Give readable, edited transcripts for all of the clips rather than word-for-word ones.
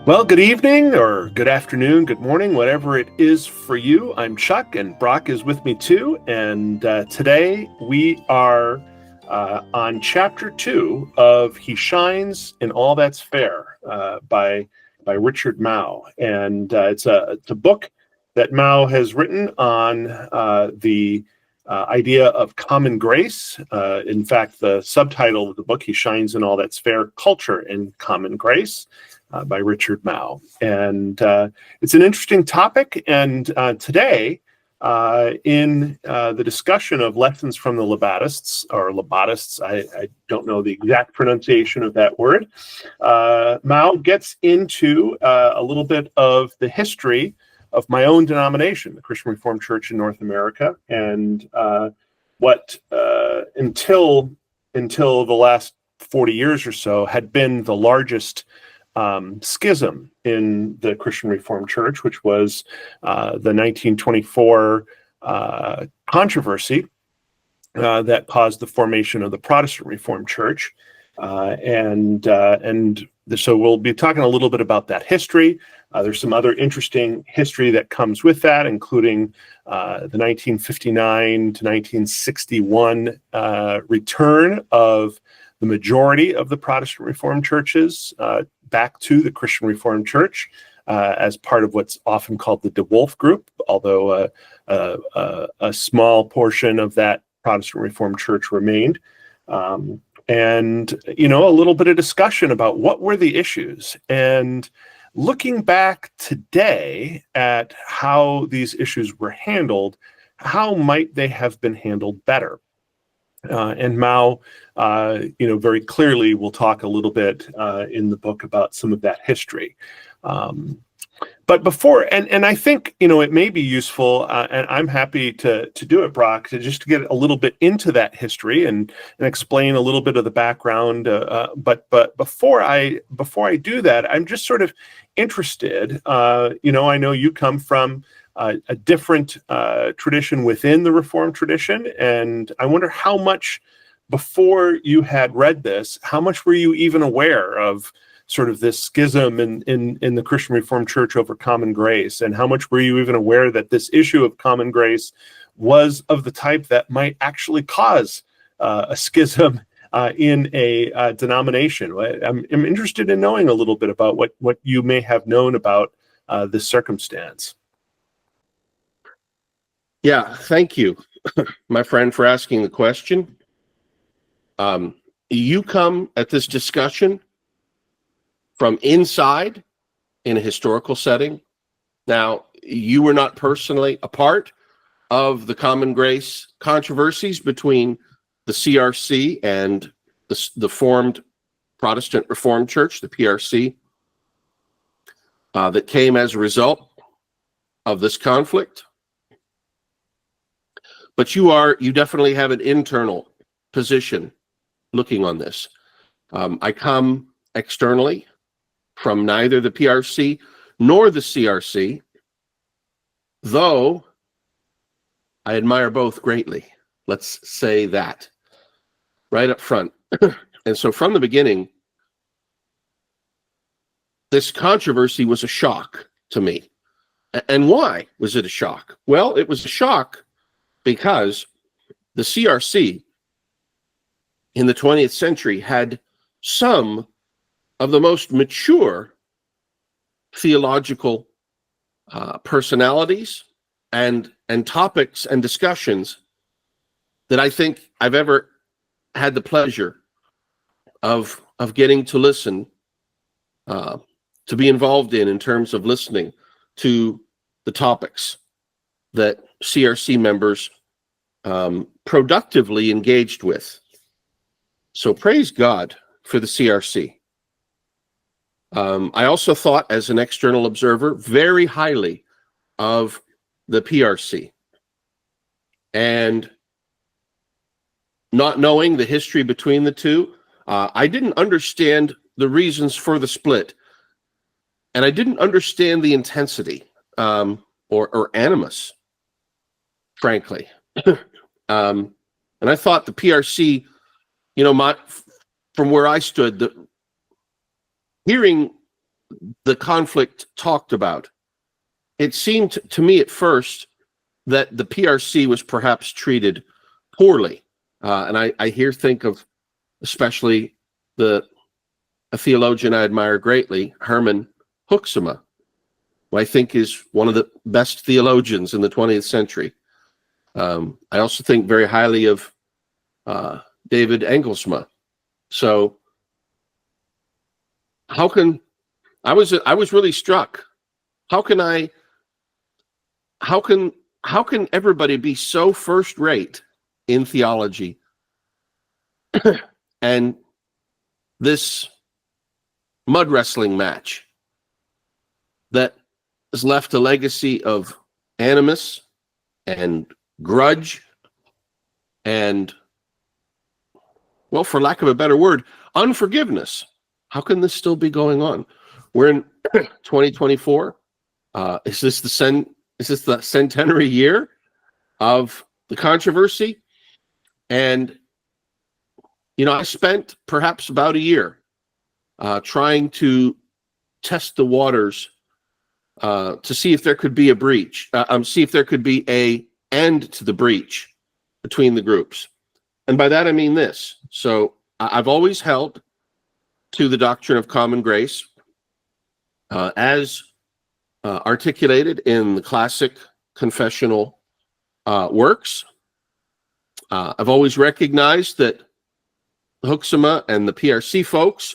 Well, good evening or good afternoon, good morning, whatever it is for you. I'm Chuck, and Brock is with me too. And today we are on chapter 2 of He Shines in All That's Fair by Richard Mouw. And it's a book that Mouw has written on the idea of common grace. In fact, the subtitle of the book, He Shines in All That's Fair, Culture and Common Grace. By Richard Mouw. And it's an interesting topic. And today, in the discussion of lessons from the Labadists, or Labadists, I don't know the exact pronunciation of that word, Mouw gets into a little bit of the history of my own denomination, the Christian Reformed Church in North America, and what until the last 40 years or so had been the largest schism in the Christian Reformed Church, which was the 1924 controversy that caused the formation of the Protestant Reformed Church. So we'll be talking a little bit about that history. There's some other interesting history that comes with that, including the 1959 to 1961 return of the majority of the Protestant Reformed churches back to the Christian Reformed Church as part of what's often called the DeWolf Group, although a small portion of that Protestant Reformed Church remained. And, a little bit of discussion about what were the issues. And looking back today at how these issues were handled, how might they have been handled better? And Mouw, very clearly will talk a little bit in the book about some of that history. But before, and I think, it may be useful, and I'm happy to do it, Brock, to just to get a little bit into that history and explain a little bit of the background. But before I do that, I'm just sort of interested. I know you come from a different tradition within the Reformed tradition, and I wonder how much, before you had read this, how much were you even aware of sort of this schism in the Christian Reformed Church over common grace, and how much were you even aware that this issue of common grace was of the type that might actually cause a schism in a denomination? I'm interested in knowing a little bit about what you may have known about this circumstance. Yeah, thank you, my friend, for asking the question. You come at this discussion from inside in a historical setting. Now, you were not personally a part of the common grace controversies between the CRC and the formed Protestant Reformed Church, the PRC, that came as a result of this conflict. But you definitely have an internal position looking on this. I come externally from neither the PRC nor the CRC, though I admire both greatly. Let's say that right up front. And so from the beginning, this controversy was a shock to me. And why was it a shock? Well, it was a shock because the CRC in the 20th century had some of the most mature theological personalities and topics and discussions that I think I've ever had the pleasure of getting to listen, to be involved in terms of listening to the topics that CRC members productively engaged with. So praise God for the CRC. I also thought, as an external observer, very highly of the PRC. And not knowing the history between the two, I didn't understand the reasons for the split. And I didn't understand the intensity or animus, frankly. And I thought the PRC, from where I stood, hearing the conflict talked about, it seemed to me at first that the PRC was perhaps treated poorly. And I think of especially a theologian I admire greatly, Herman Hoeksema, who I think is one of the best theologians in the 20th century. I also think very highly of David Engelsma. So I was really struck. How can everybody be so first rate in theology and this mud wrestling match that has left a legacy of animus and grudge and, well, for lack of a better word, unforgiveness? How can this still be going on? We're in 2024. Is this the centenary year of the controversy? And, I spent perhaps about a year trying to test the waters to see if there could be a breach, see if there could be an end to the breach between the groups. And by that, I mean this. So I've always held to the doctrine of common grace as articulated in the classic confessional works. I've always recognized that Hoeksema and the PRC folks,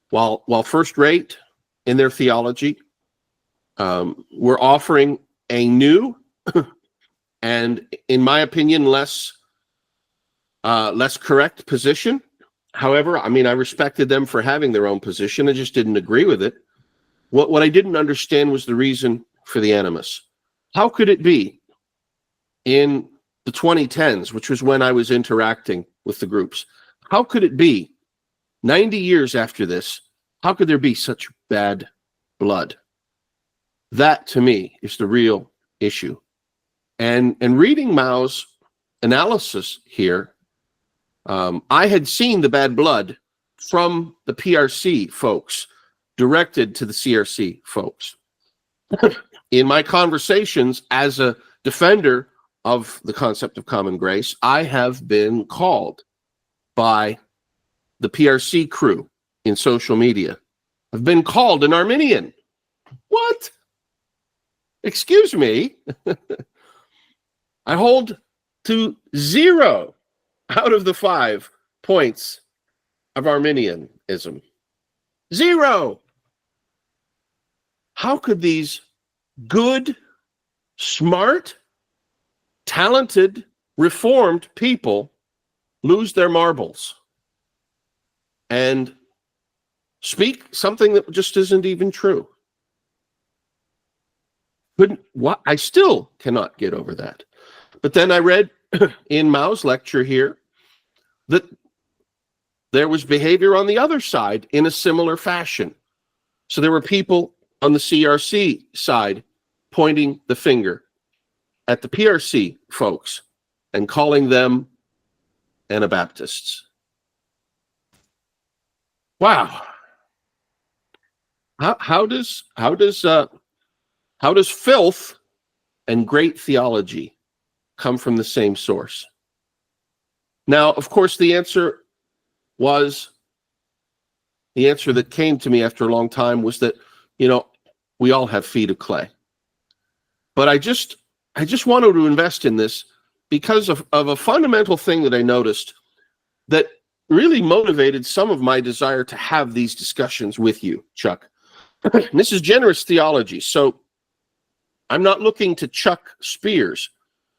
while first rate in their theology, were offering a new and, in my opinion, less correct position. However, I respected them for having their own position. I just didn't agree with it. What I didn't understand was the reason for the animus. How could it be in the 2010s, which was when I was interacting with the groups, how could it be 90 years after this, how could there be such bad blood? That, to me, is the real issue. And reading Mouw's analysis here, I had seen the bad blood from the PRC folks directed to the CRC folks. In my conversations as a defender of the concept of common grace, I have been called by the PRC crew in social media. I've been called an Arminian. What? Excuse me? I hold to 0 out of the 5 points of Arminianism. 0. How could these good, smart, talented, reformed people lose their marbles and speak something that just isn't even true? I still cannot get over that. But then I read in Mouw's lecture here that there was behavior on the other side in a similar fashion. So there were people on the CRC side pointing the finger at the PRC folks and calling them Anabaptists. Wow. How does filth and great theology come from the same source? Now, of course, the answer that came to me after a long time was that, we all have feet of clay. But I just wanted to invest in this because of a fundamental thing that I noticed that really motivated some of my desire to have these discussions with you, Chuck. This is generous theology, so I'm not looking to chuck spears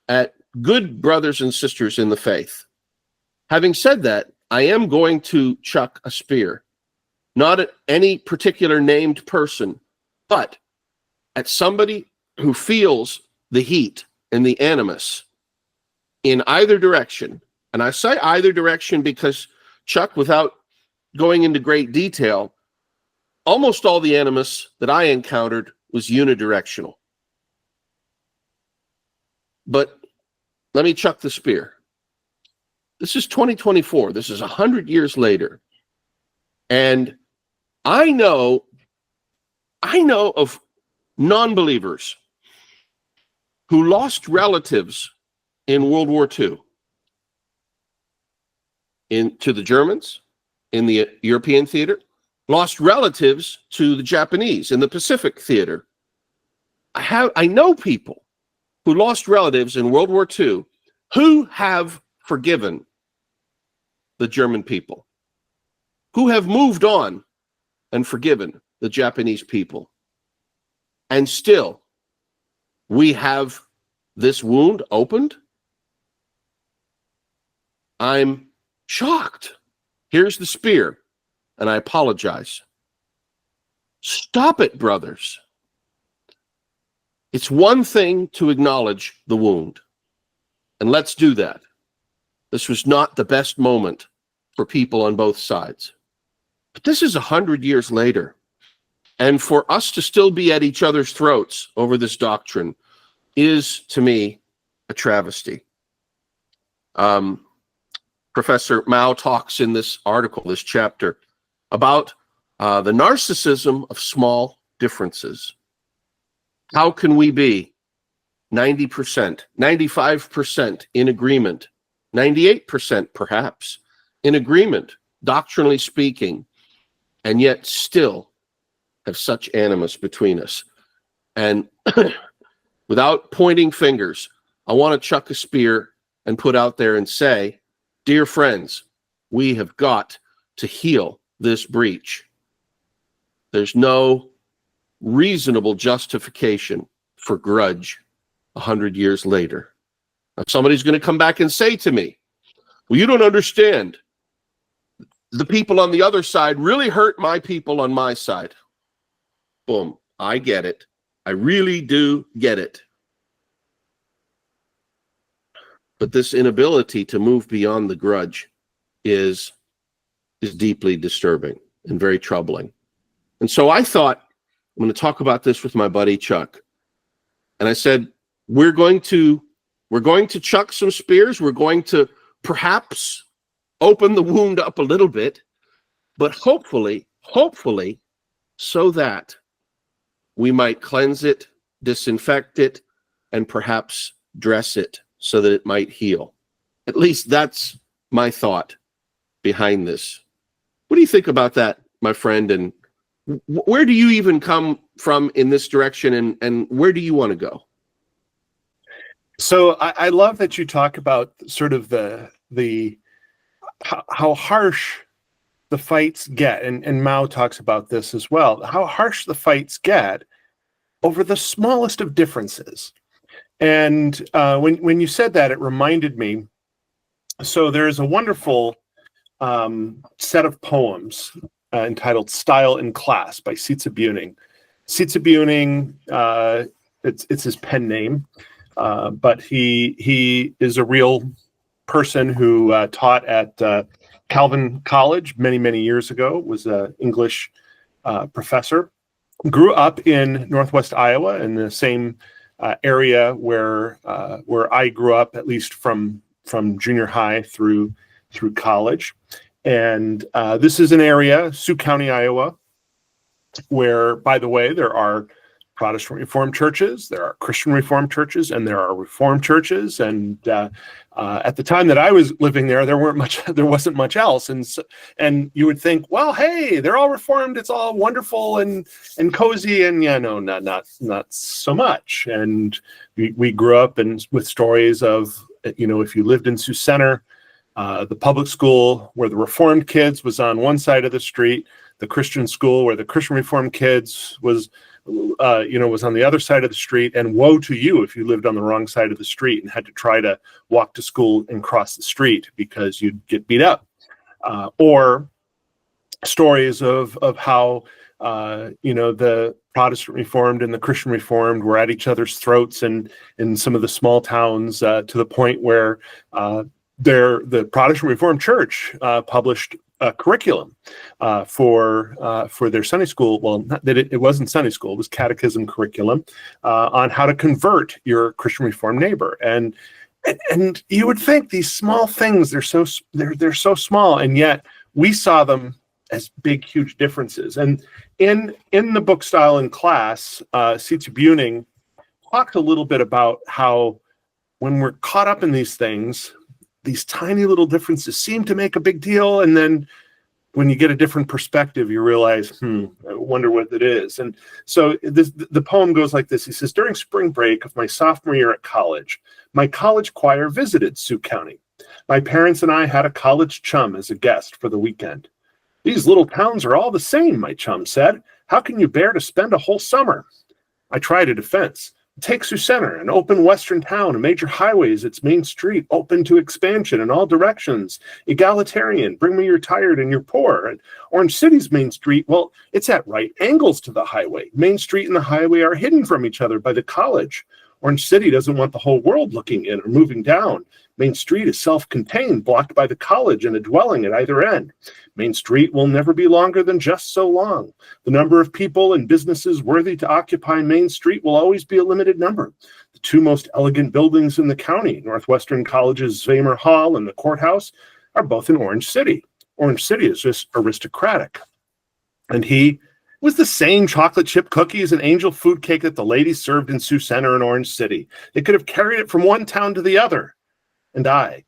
at good brothers and sisters in the faith. Having said that, I am going to chuck a spear, not at any particular named person, but at somebody who feels the heat and the animus in either direction. And I say either direction because, Chuck, without going into great detail, almost all the animus that I encountered was unidirectional. But let me chuck the spear. This is 2024. This is 100 years later. And I know I know of non-believers who lost relatives in World War II to the Germans in the European theater, lost relatives to the Japanese in the Pacific theater. I know people who lost relatives in World War II who have forgiven the German people, who have moved on and forgiven the Japanese people. And still, we have this wound opened. I'm shocked. Here's the spear, and I apologize. Stop it, brothers. It's one thing to acknowledge the wound, and let's do that. This was not the best moment for people on both sides. But this is 100 years later, and for us to still be at each other's throats over this doctrine is, to me, a travesty. Professor Mouw talks in this article, this chapter, about the narcissism of small differences. How can we be 90%, 95% in agreement, 98% perhaps in agreement, doctrinally speaking, and yet still have such animus between us? And without pointing fingers, I want to chuck a spear and put out there and say, dear friends, we have got to heal this breach. There's no reasonable justification for grudge 100 years later. Now, somebody's going to come back and say to me, well, you don't understand. The people on the other side really hurt my people on my side. Boom. I get it. I really do get it. But this inability to move beyond the grudge is deeply disturbing and very troubling. And so I thought, I'm going to talk about this with my buddy Chuck. And I said, we're going to chuck some spears. We're going to perhaps open the wound up a little bit, but hopefully, so that we might cleanse it, disinfect it, and perhaps dress it so that it might heal. At least that's my thought behind this. What do you think about that, my friend? And where do you even come from in this direction, and where do you want to go? So I love that you talk about sort of how harsh the fights get, and Mao talks about this as well, how harsh the fights get over the smallest of differences. And when you said that, it reminded me, so there's a wonderful set of poems entitled Style in Class by Sietze Buning. Sietze Buning, it's his pen name, but he is a real person who taught at Calvin College many years ago, was an English professor, grew up in Northwest Iowa in the same area where I grew up, at least from junior high through college. And this is an area, Sioux County, Iowa, where, by the way, there are Protestant Reformed churches, there are Christian Reformed churches, and there are Reformed churches. And at the time that I was living there, there wasn't much else. And you would think, well, hey, they're all Reformed, it's all wonderful and cozy, and not so much. And we grew up with stories of, if you lived in Sioux Center, the public school where the Reformed kids was on one side of the street, the Christian school where the Christian Reformed kids was on the other side of the street, and woe to you if you lived on the wrong side of the street and had to try to walk to school and cross the street because you'd get beat up. Or stories of how the Protestant Reformed and the Christian Reformed were at each other's throats and in some of the small towns, to the point where the Protestant Reformed Church published a curriculum for their Sunday school. Well, it wasn't Sunday school; it was catechism curriculum on how to convert your Christian Reformed neighbor. And you would think these small things, they're so small, and yet we saw them as big, huge differences. And in the book style in class, C.T. Buning talked a little bit about how when we're caught up in these things, these tiny little differences seem to make a big deal. And then when you get a different perspective, you realize, I wonder what it is. And so the poem goes like this. He says, during spring break of my sophomore year at college, my college choir visited Sioux County. My parents and I had a college chum as a guest for the weekend. These little towns are all the same, my chum said. How can you bear to spend a whole summer? I tried a defense. Take Sioux Center, an open western town, a major highway is its main street, open to expansion in all directions, egalitarian, bring me your tired and your poor. And Orange City's main street, well, it's at right angles to the highway. Main Street and the highway are hidden from each other by the college. Orange City doesn't want the whole world looking in or moving down. Main Street is self-contained, blocked by the college and a dwelling at either end. Main Street will never be longer than just so long. The number of people and businesses worthy to occupy Main Street will always be a limited number. The two most elegant buildings in the county, Northwestern College's Zvamer Hall and the courthouse, are both in Orange City. Orange City is just aristocratic. And he was the same chocolate chip cookies and angel food cake that the ladies served in Sioux Center and Orange City. They could have carried it from one town to the other. And the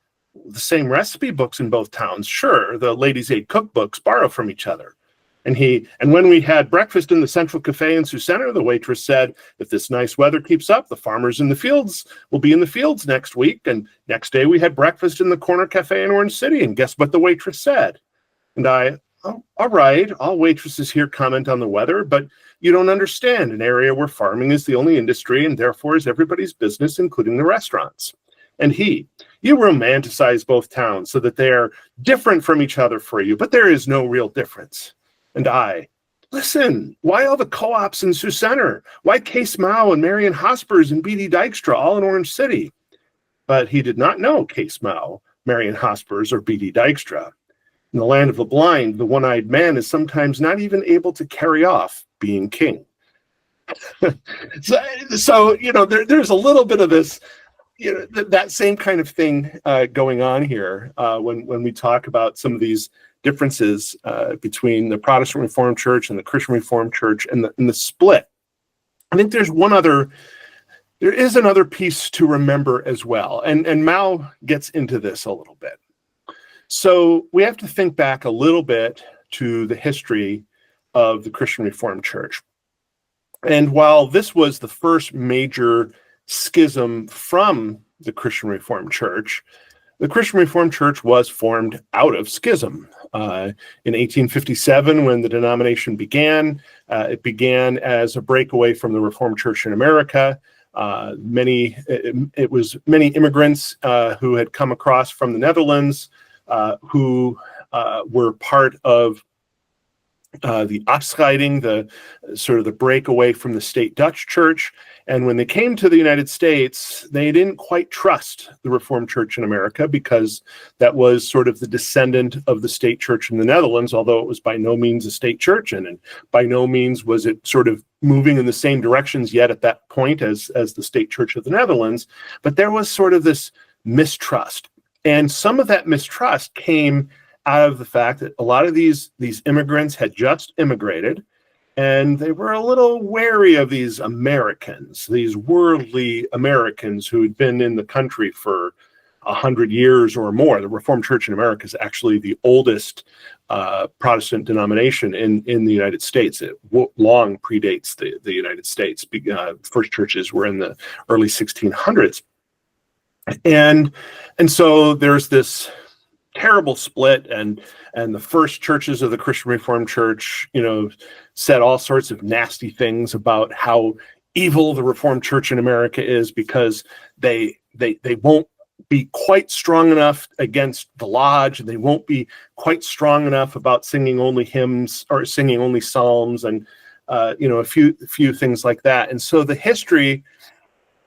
same recipe books in both towns. Sure, the ladies' aid cookbooks borrow from each other. And when we had breakfast in the Central Cafe in Sioux Center, the waitress said, if this nice weather keeps up, the farmers in the fields will be in the fields next week. And next day we had breakfast in the Corner Cafe in Orange City. And guess what the waitress said? And oh, all right, all waitresses here comment on the weather, but you don't understand an area where farming is the only industry and therefore is everybody's business, including the restaurants. And you romanticize both towns so that they are different from each other for you, but there is no real difference. And listen, why all the co-ops in Sioux Center? Why Case Mouw and Marion Hospers and B.D. Dykstra all in Orange City? But he did not know Case Mouw, Marion Hospers, or B.D. Dykstra. In the land of the blind, the one-eyed man is sometimes not even able to carry off being king. so there's a little bit of this, that same kind of thing going on here when we talk about some of these differences between the Protestant Reformed Church and the Christian Reformed Church and the split. I think there is another piece to remember as well, and Mouw gets into this a little bit. So we have to think back a little bit to the history of the Christian Reformed Church. And while this was the first major schism from the Christian Reformed Church, the Christian Reformed Church was formed out of schism. In 1857, when the denomination began, it began as a breakaway from the Reformed Church in America. It was many immigrants who had come across from the Netherlands who were part of the afscheiding, the sort of the breakaway from the state Dutch church. And when they came to the United States, they didn't quite trust the Reformed Church in America because that was sort of the descendant of the state church in the Netherlands, although it was by no means a state church, and by no means was it sort of moving in the same directions yet at that point as the state church of the Netherlands. But there was sort of this mistrust. And some of that mistrust came out of the fact that a lot of these immigrants had just immigrated, and they were a little wary of these Americans, these worldly Americans who had been in the country for 100 years or more. The Reformed Church in America is actually the oldest Protestant denomination in the United States. It long predates the United States. First churches were in the early 1600s. And so there's this terrible split, and the first churches of the Christian Reformed Church, said all sorts of nasty things about how evil the Reformed Church in America is because they won't be quite strong enough against the lodge, and they won't be quite strong enough about singing only hymns or singing only psalms, and a few things like that. And so the history,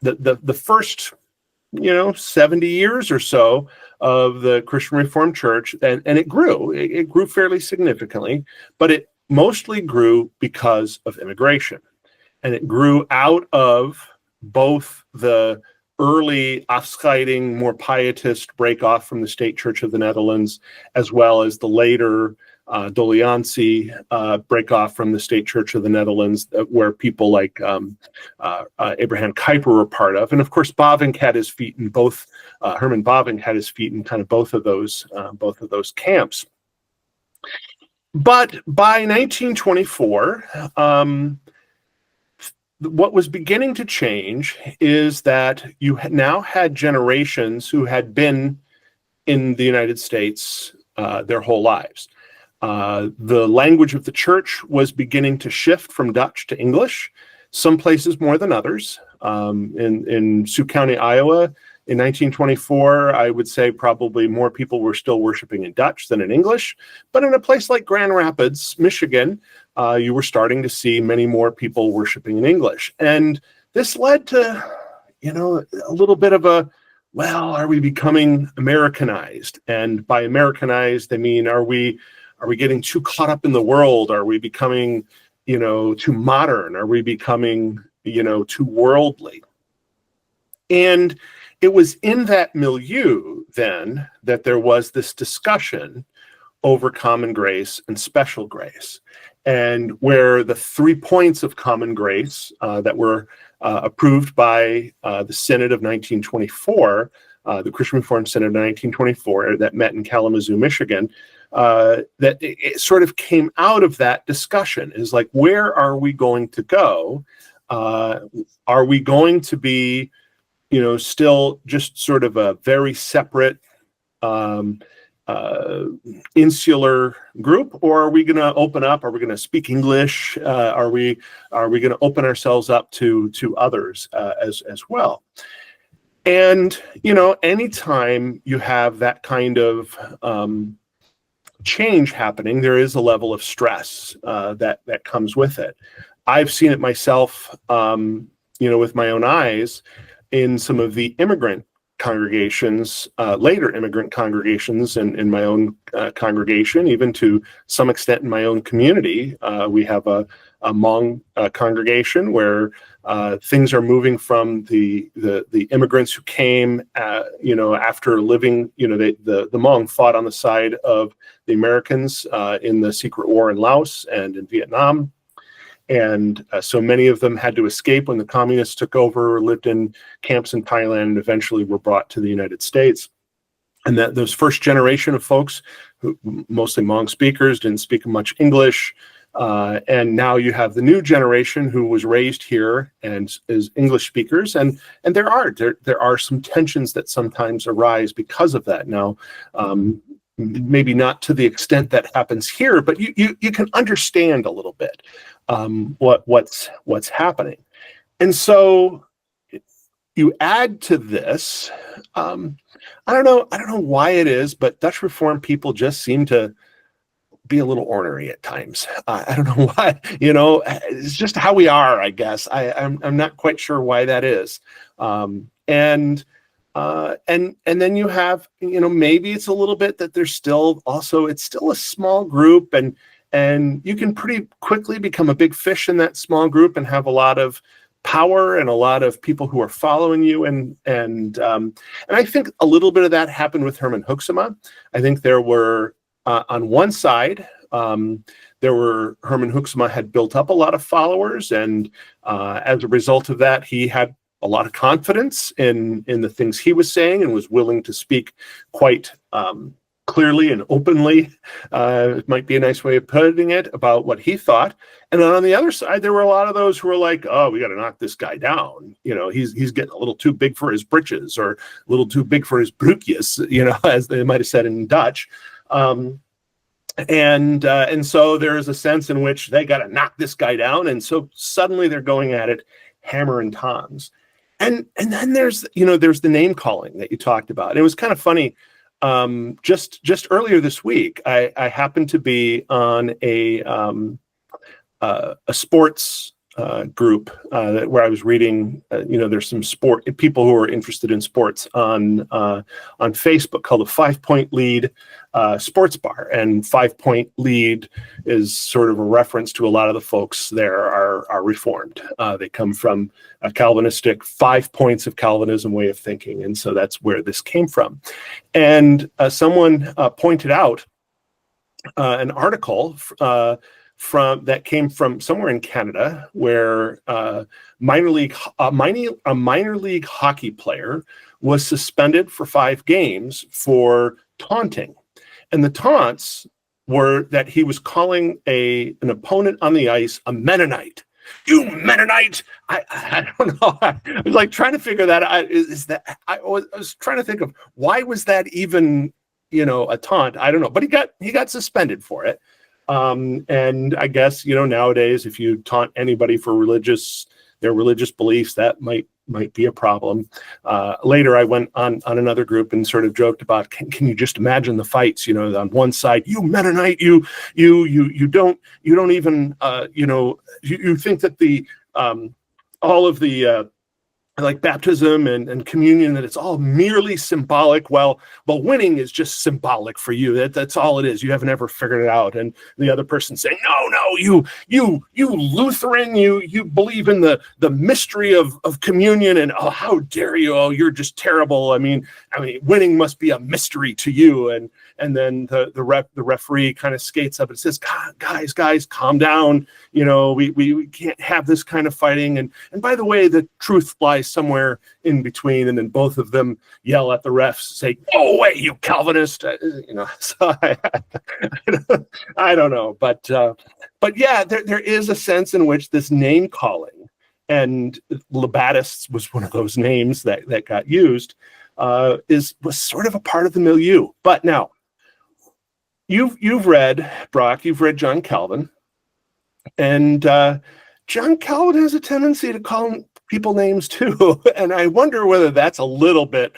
the first 70 years or so of the Christian Reformed Church, and it grew fairly significantly, but it mostly grew because of immigration. And it grew out of both the early afscheiding, more pietist break off from the state church of the Netherlands, as well as the later Doliancy break off from the State Church of the Netherlands, where people like Abraham Kuyper were part of. And of course, Bavinck had his feet in both, Herman Bavinck had his feet in kind of both of those camps. But by 1924, what was beginning to change is that you now had generations who had been in the United States their whole lives. The language of the church was beginning to shift from Dutch to English, some places more than others. In Sioux County, Iowa, in 1924, I would say probably more people were still worshiping in Dutch than in English. But in a place like Grand Rapids, Michigan, you were starting to see many more people worshiping in English. And this led to, a little bit of a, well, are we becoming Americanized? And by Americanized, I mean, are we getting too caught up in the world? Are we becoming, too modern? Are we becoming, too worldly? And it was in that milieu then that there was this discussion over common grace and special grace, and where the 3 points of common grace that were approved by the Synod of 1924, the Christian Reformed Synod of 1924 that met in Kalamazoo, Michigan, that it sort of came out of that discussion is like, where are we going to go? Are we going to be, still just sort of a very separate, insular group, or are we going to open up? Are we going to speak English? Are we going to open ourselves up to others as well? And anytime you have that kind of change happening, there is a level of stress that comes with it. I've seen it myself, with my own eyes in some of the immigrant congregations, later immigrant congregations in my own congregation, even to some extent in my own community. We have a Hmong congregation where things are moving from the immigrants who came, after living, the Hmong fought on the side of the Americans in the secret war in Laos and in Vietnam. And so many of them had to escape when the communists took over, lived in camps in Thailand, and eventually were brought to the United States. And that those first generation of folks, who mostly Hmong speakers, didn't speak much English. And now you have the new generation who was raised here and is English speakers. And there are some tensions that sometimes arise because of that. Now, maybe not to the extent that happens here, but you can understand a little bit what's happening. And so you add to this, I don't know why it is, but Dutch Reformed people just seem to be a little ornery at times. I don't know why, it's just how we are, I guess. I'm not quite sure why that is. And then you have, maybe it's a little bit that there's still also, it's still a small group, and you can pretty quickly become a big fish in that small group and have a lot of power and a lot of people who are following you. And I think a little bit of that happened with Herman Hoeksema. I think there were, on one side, Herman Hoeksema had built up a lot of followers, and as a result of that, he had a lot of confidence in the things he was saying and was willing to speak quite clearly and openly, it might be a nice way of putting it, about what he thought. And then on the other side, there were a lot of those who were like, oh, we got to knock this guy down. He's getting a little too big for his britches, or a little too big for his broekjes, as they might have said in Dutch. And so there is a sense in which they got to knock this guy down. And so suddenly they're going at it hammer and tongs. And then there's the name calling that you talked about. And it was kind of funny. Just earlier this week, I happened to be on a sports group where I was reading. There's some people who are interested in sports on Facebook, called the 5 Point Lead Sports Bar. And 5 Point Lead is sort of a reference to a lot of the folks there are Reformed. They come from a Calvinistic 5 points of Calvinism way of thinking, and so that's where this came from. And someone pointed out an article from that came from somewhere in Canada, where a minor league hockey player was suspended for 5 games for taunting, and the taunts were that he was calling an opponent on the ice a Mennonite. You Mennonite! I don't know. I was like trying to figure that out. I was trying to think of why was that even, a taunt? I don't know. But he got suspended for it. And I guess, nowadays, if you taunt anybody for their religious beliefs, that might be a problem. Later, I went on another group and sort of joked about, can you just imagine the fights? On one side, you Mennonite, you don't even you think that the all of the like baptism and communion, that it's all merely symbolic. Well, winning is just symbolic for you. That's all it is. You haven't ever figured it out. And the other person saying, no, you Lutheran, you believe in the mystery of communion, and oh, how dare you? Oh, you're just terrible. I mean, winning must be a mystery to you. And then the referee kind of skates up and says, guys, calm down. We can't have this kind of fighting. And by the way, the truth lies somewhere in between. And then both of them yell at the refs, say, "Go away, you Calvinist!" So I don't know, but yeah, there is a sense in which this name calling, and Labadists was one of those names that got used, was sort of a part of the milieu. But now, you've read Brock, you've read John Calvin, and John Calvin has a tendency to call people names too, and I wonder whether that's a little bit,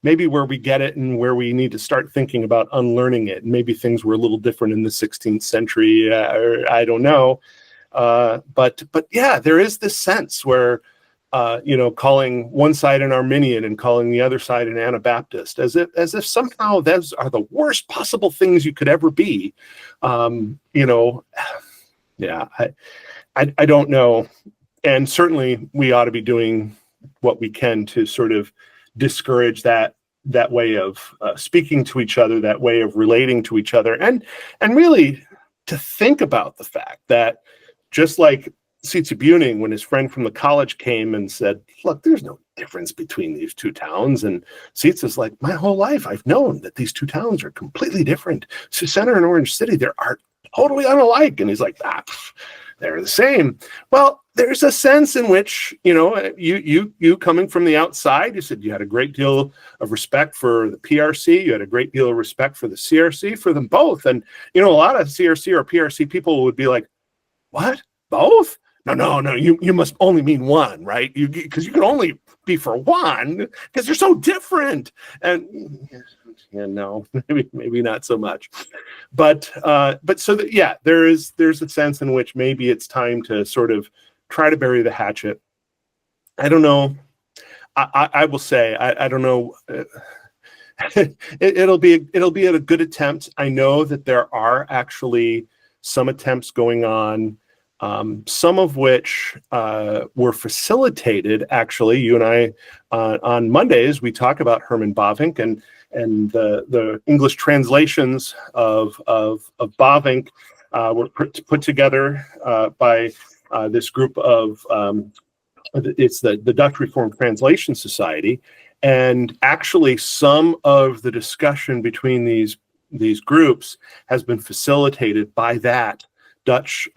maybe where we get it and where we need to start thinking about unlearning it. Maybe things were a little different in the 16th century, or I don't know, but yeah, there is this sense where calling one side an Arminian and calling the other side an Anabaptist, as if somehow those are the worst possible things you could ever be. Yeah, I don't know. And certainly we ought to be doing what we can to sort of discourage that way of speaking to each other, that way of relating to each other, and really to think about the fact that, just like C.T. Buning, when his friend from the college came and said, "Look, there's no difference between these two towns," and C.T. is like, "My whole life I've known that these two towns are completely different. Sioux Center and Orange City, they are totally unalike." And he's like, they're the same. Well, there's a sense in which, you coming from the outside, you said you had a great deal of respect for the PRC, you had a great deal of respect for the CRC, for them both. And, a lot of CRC or PRC people would be like, "What? Both? No, you must only mean one, right? Because you can only be for one because they're so different." And no, maybe not so much. But so that, yeah, there's a sense in which maybe it's time to sort of try to bury the hatchet. I don't know. I will say I don't know. It'll be a good attempt. I know that there are actually some attempts going on. Some of which were facilitated, actually. You and I, on Mondays, we talk about Herman Bavinck and the English translations of Bavinck were put together by this group of, it's the Dutch Reformed Translation Society. And actually, some of the discussion between these groups has been facilitated by that Dutch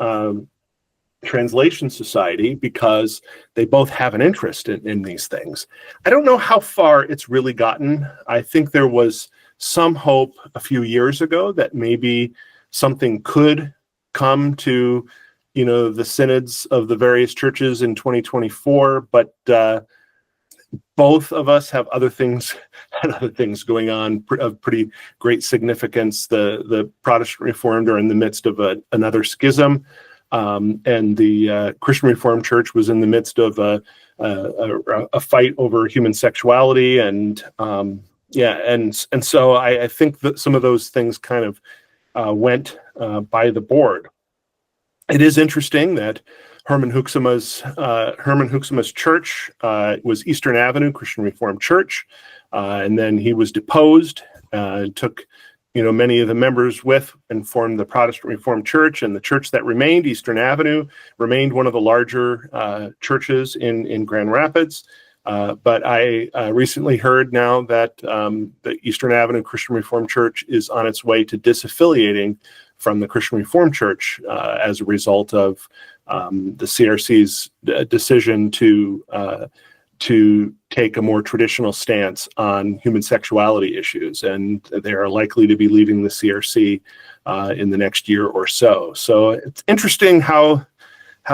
Translation Society, because they both have an interest in these things. I don't know how far it's really gotten. I think there was some hope a few years ago that maybe something could come to, the synods of the various churches in 2024, but both of us have other things going on of pretty great significance. The Protestant Reformed are in the midst of another schism. And the Christian Reformed Church was in the midst of a fight over human sexuality, and so I think that some of those things kind of went by the board. It is interesting that Herman Hoeksema's church was Eastern Avenue Christian Reformed Church, and then he was deposed, took many of the members with and formed the Protestant Reformed Church, and the church that remained, Eastern Avenue, remained one of the larger churches in Grand Rapids. But I recently heard now that the Eastern Avenue Christian Reformed Church is on its way to disaffiliating from the Christian Reformed Church as a result of the CRC's decision to take a more traditional stance on human sexuality issues, and they are likely to be leaving the CRC in the next year or so. So it's interesting how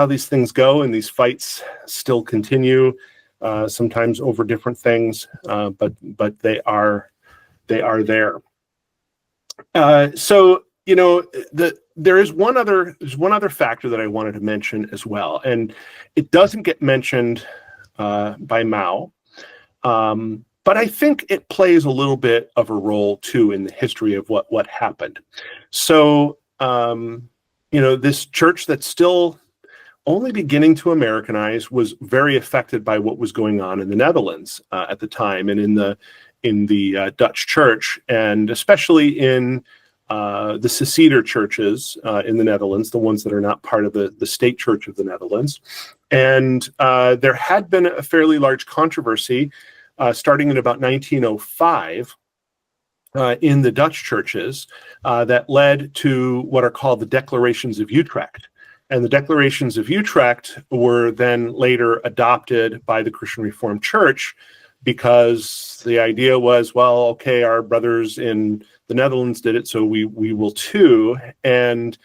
these things go, and these fights still continue, sometimes over different things, but they are there. So there's one other factor that I wanted to mention as well, and it doesn't get mentioned by Mouw, but I think it plays a little bit of a role too in the history of what happened. So this church that's still only beginning to Americanize was very affected by what was going on in the Netherlands at the time, and in the Dutch church, and especially in the seceder churches in the Netherlands, the ones that are not part of the state church of the Netherlands. And there had been a fairly large controversy starting in about 1905 in the Dutch churches that led to what are called the Declarations of Utrecht. And the Declarations of Utrecht were then later adopted by the Christian Reformed Church, because the idea was, well, okay, our brothers in the Netherlands did it, so we will too. And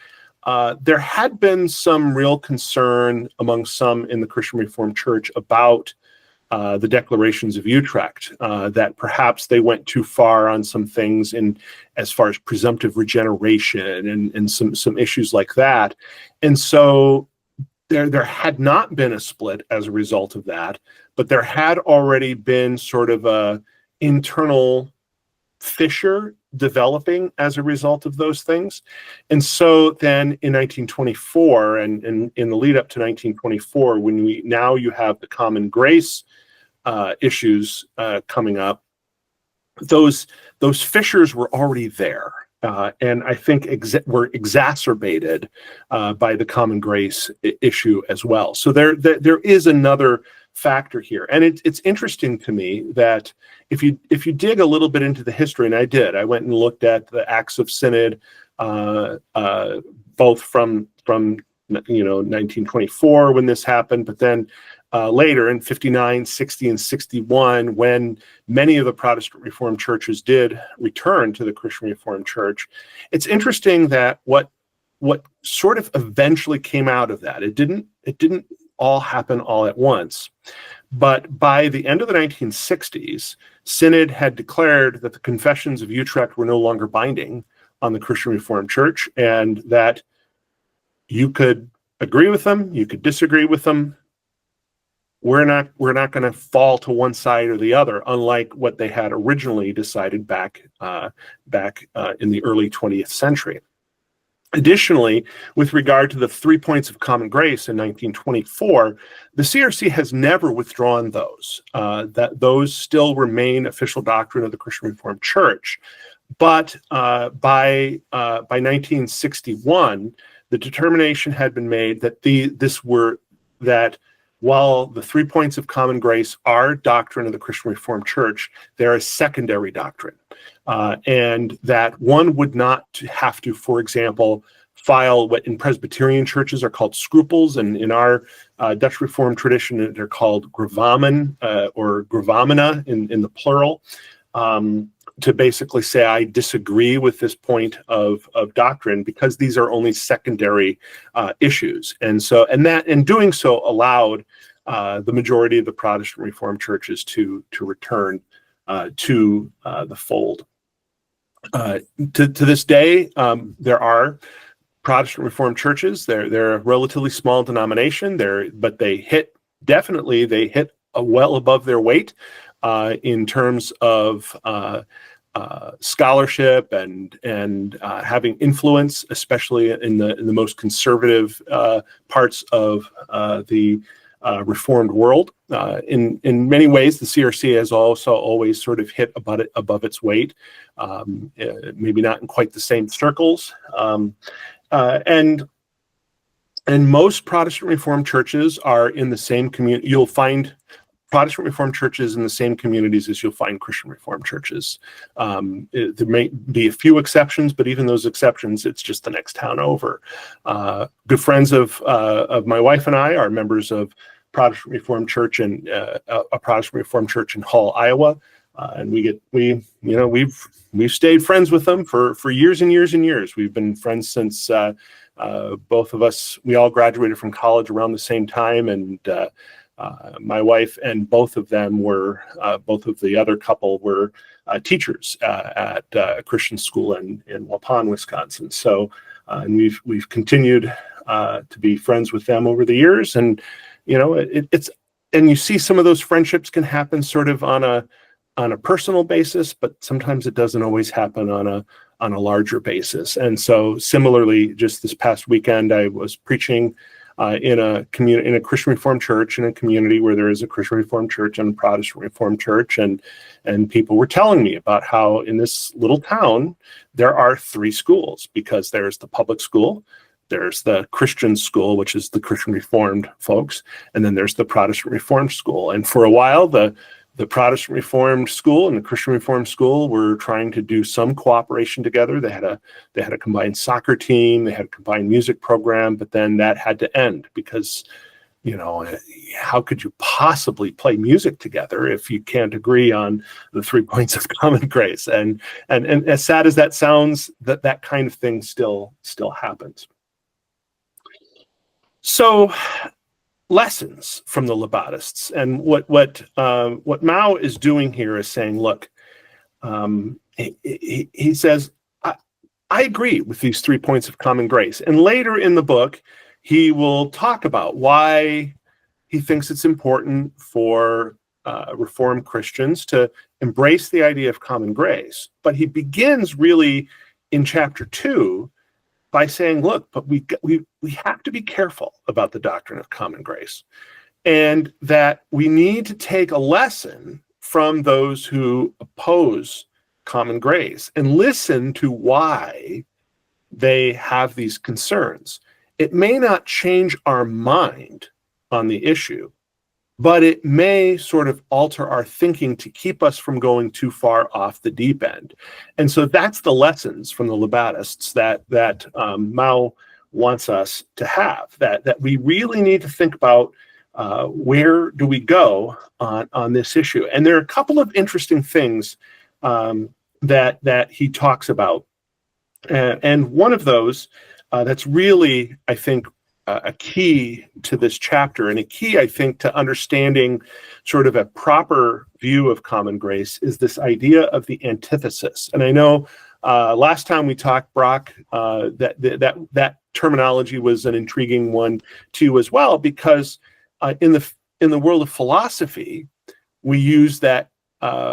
there had been some real concern among some in the Christian Reformed Church about the Declarations of Utrecht, that perhaps they went too far on some things as far as presumptive regeneration and some issues like that. And so there had not been a split as a result of that, but there had already been sort of a internal fissure developing as a result of those things. And so then in 1924 and in the lead up to 1924, when you have the common grace issues coming up, those fissures were already there. And I think were exacerbated by the common grace issue as well. So there is another factor here, and it's interesting to me that if you dig a little bit into the history, and I went and looked at the Acts of Synod, both from 1924 when this happened, but then later in 59, 60, and 61, when many of the Protestant Reformed churches did return to the Christian Reformed Church. It's interesting that what sort of eventually came out of that, it didn't all happen all at once, but by the end of the 1960s, Synod had declared that the Confessions of Utrecht were no longer binding on the Christian Reformed Church, and that you could agree with them, you could disagree with them. We're not going to fall to one side or the other, unlike what they had originally decided back in the early 20th century. Additionally, with regard to the 3 points of common grace in 1924, the CRC has never withdrawn those. That those still remain official doctrine of the Christian Reformed Church. But by 1961, the determination had been made that while the 3 points of common grace are doctrine of the Christian Reformed Church, they're a secondary doctrine. And that one would not have to, for example, file what in Presbyterian churches are called scruples, and in our Dutch Reformed tradition, they're called gravamen or gravamina in the plural, to basically say, I disagree with this point of doctrine, because these are only secondary issues. And doing so allowed the majority of the Protestant Reformed churches to return to the fold. To this day, there are Protestant Reformed churches. They're a relatively small denomination but they definitely hit well above their weight in terms of scholarship and having influence, especially in the most conservative parts of the Reformed world. In many ways, the CRC has also always sort of hit above its weight, maybe not in quite the same circles. And most Protestant Reformed churches are in the same community. You'll find Protestant Reformed churches in the same communities as you'll find Christian Reformed churches. There may be a few exceptions, but even those exceptions, it's just the next town over. Good friends of my wife and I are members of Protestant Reformed Church and a Protestant Reformed church in Hull, Iowa, and we've stayed friends with them for years and years and years. We've been friends since both of us. We all graduated from college around the same time, and my wife and both of them were, both of the other couple were teachers at a Christian school in Waupun, Wisconsin. So, and we've continued to be friends with them over the years. And, and you see some of those friendships can happen sort of on a personal basis, but sometimes it doesn't always happen on a larger basis. And so similarly, just this past weekend, I was preaching in a Christian Reformed church in a community where there is a Christian Reformed church and a Protestant Reformed church, and people were telling me about how in this little town there are 3 schools, because there's the public school, there's the Christian school, which is the Christian Reformed folks, and then there's the Protestant Reformed school. And for a while, the Protestant Reformed school and the Christian Reformed school were trying to do some cooperation together. They had a combined soccer team, they had a combined music program, but then that had to end because, how could you possibly play music together if you can't agree on the 3 points of common grace? And as sad as that sounds, that kind of thing still happens. So, lessons from the Labadists, and what Mouw is doing here is saying, look, he says, I agree with these 3 points of common grace, and later in the book he will talk about why he thinks it's important for Reformed Christians to embrace the idea of common grace. But he begins really in chapter 2 by saying, look, but we have to be careful about the doctrine of common grace, and that we need to take a lesson from those who oppose common grace and listen to why they have these concerns. It may not change our mind on the issue, but it may sort of alter our thinking to keep us from going too far off the deep end. And so that's the lessons from the Labadists that Mouw wants us to have, that we really need to think about where do we go on this issue. And there are a couple of interesting things that he talks about. And one of those that's really, I think, a key to this chapter, and a key, I think, to understanding sort of a proper view of common grace, is this idea of the antithesis. And I know last time we talked, Brock, that terminology was an intriguing one to you as well, because in the world of philosophy, we use that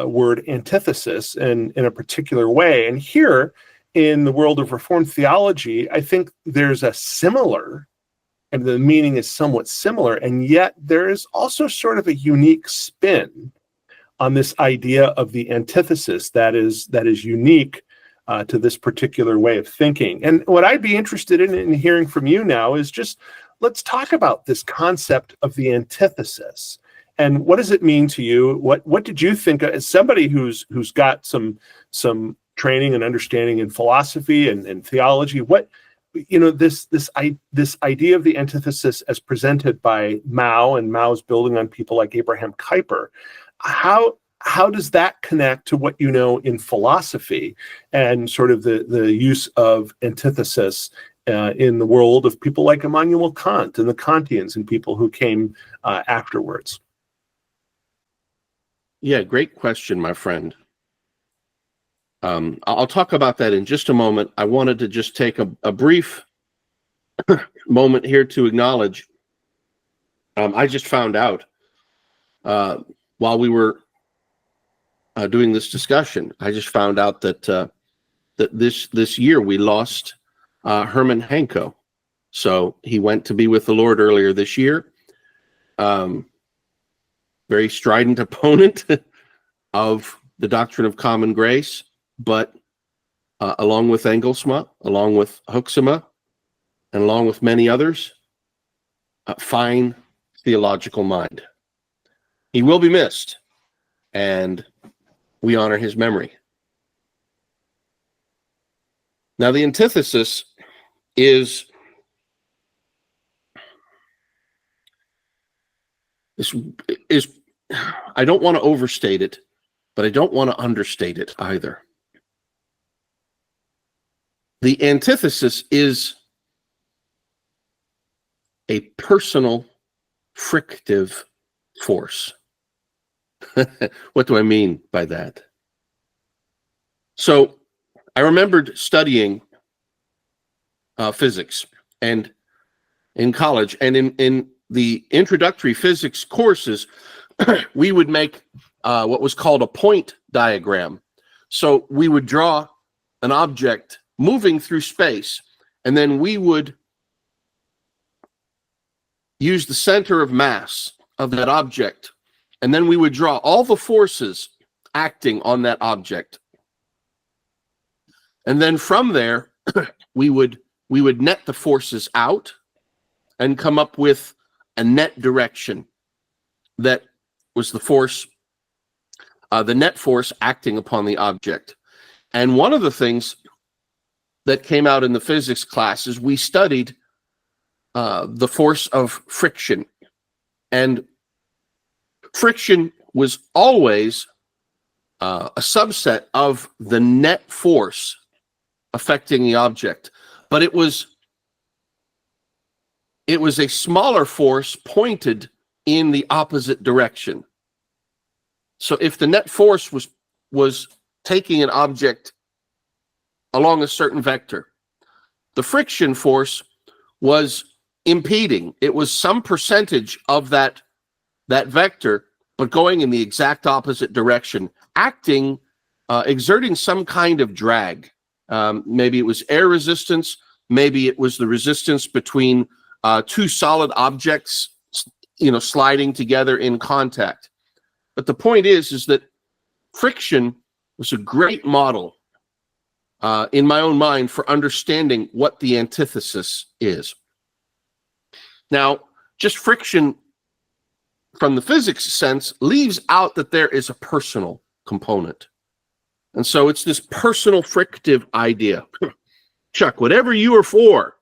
word antithesis in a particular way. And here in the world of Reformed theology, I think there's a similar, and the meaning is somewhat similar, and yet there is also sort of a unique spin on this idea of the antithesis that is unique to this particular way of thinking. And what I'd be interested in hearing from you now is just, let's talk about this concept of the antithesis. And what does it mean to you? What did you think, as somebody who's got some training and understanding in philosophy and theology, this idea of the antithesis as presented by Mouw, and Mouw's building on people like Abraham Kuyper, how does that connect to what you know in philosophy and sort of the use of antithesis in the world of people like Immanuel Kant and the Kantians and people who came afterwards? Yeah, great question, my friend. I'll talk about that in just a moment. I wanted to just take a brief moment here to acknowledge, I just found out while we were doing this discussion, I just found out that this year we lost Herman Hanko. So he went to be with the Lord earlier this year, very strident opponent of the doctrine of common grace, but along with Engelsma, along with Hoeksema, and along with many others, a fine theological mind. He will be missed, and we honor his memory. Now, the antithesis is I don't want to overstate it, but I don't want to understate it either. The antithesis is a personal frictive force. What do I mean by that? So I remembered studying physics and in college, and in the introductory physics courses, we would make what was called a point diagram. So we would draw an object moving through space, and then we would use the center of mass of that object, and then we would draw all the forces acting on that object. And then from there, we would net the forces out and come up with a net direction that was the force, the net force acting upon the object. And one of the things that came out in the physics class is we studied the force of friction. And friction was always a subset of the net force affecting the object, but it was a smaller force pointed in the opposite direction. So if the net force was taking an object along a certain vector, the friction force was impeding. It was some percentage of that vector, but going in the exact opposite direction, acting, exerting some kind of drag. Maybe it was air resistance. Maybe it was the resistance between two solid objects, sliding together in contact. But the point is that friction was a great model in my own mind for understanding what the antithesis is. Now, just friction from the physics sense leaves out that there is a personal component. And so it's this personal frictive idea. Chuck, whatever you are for,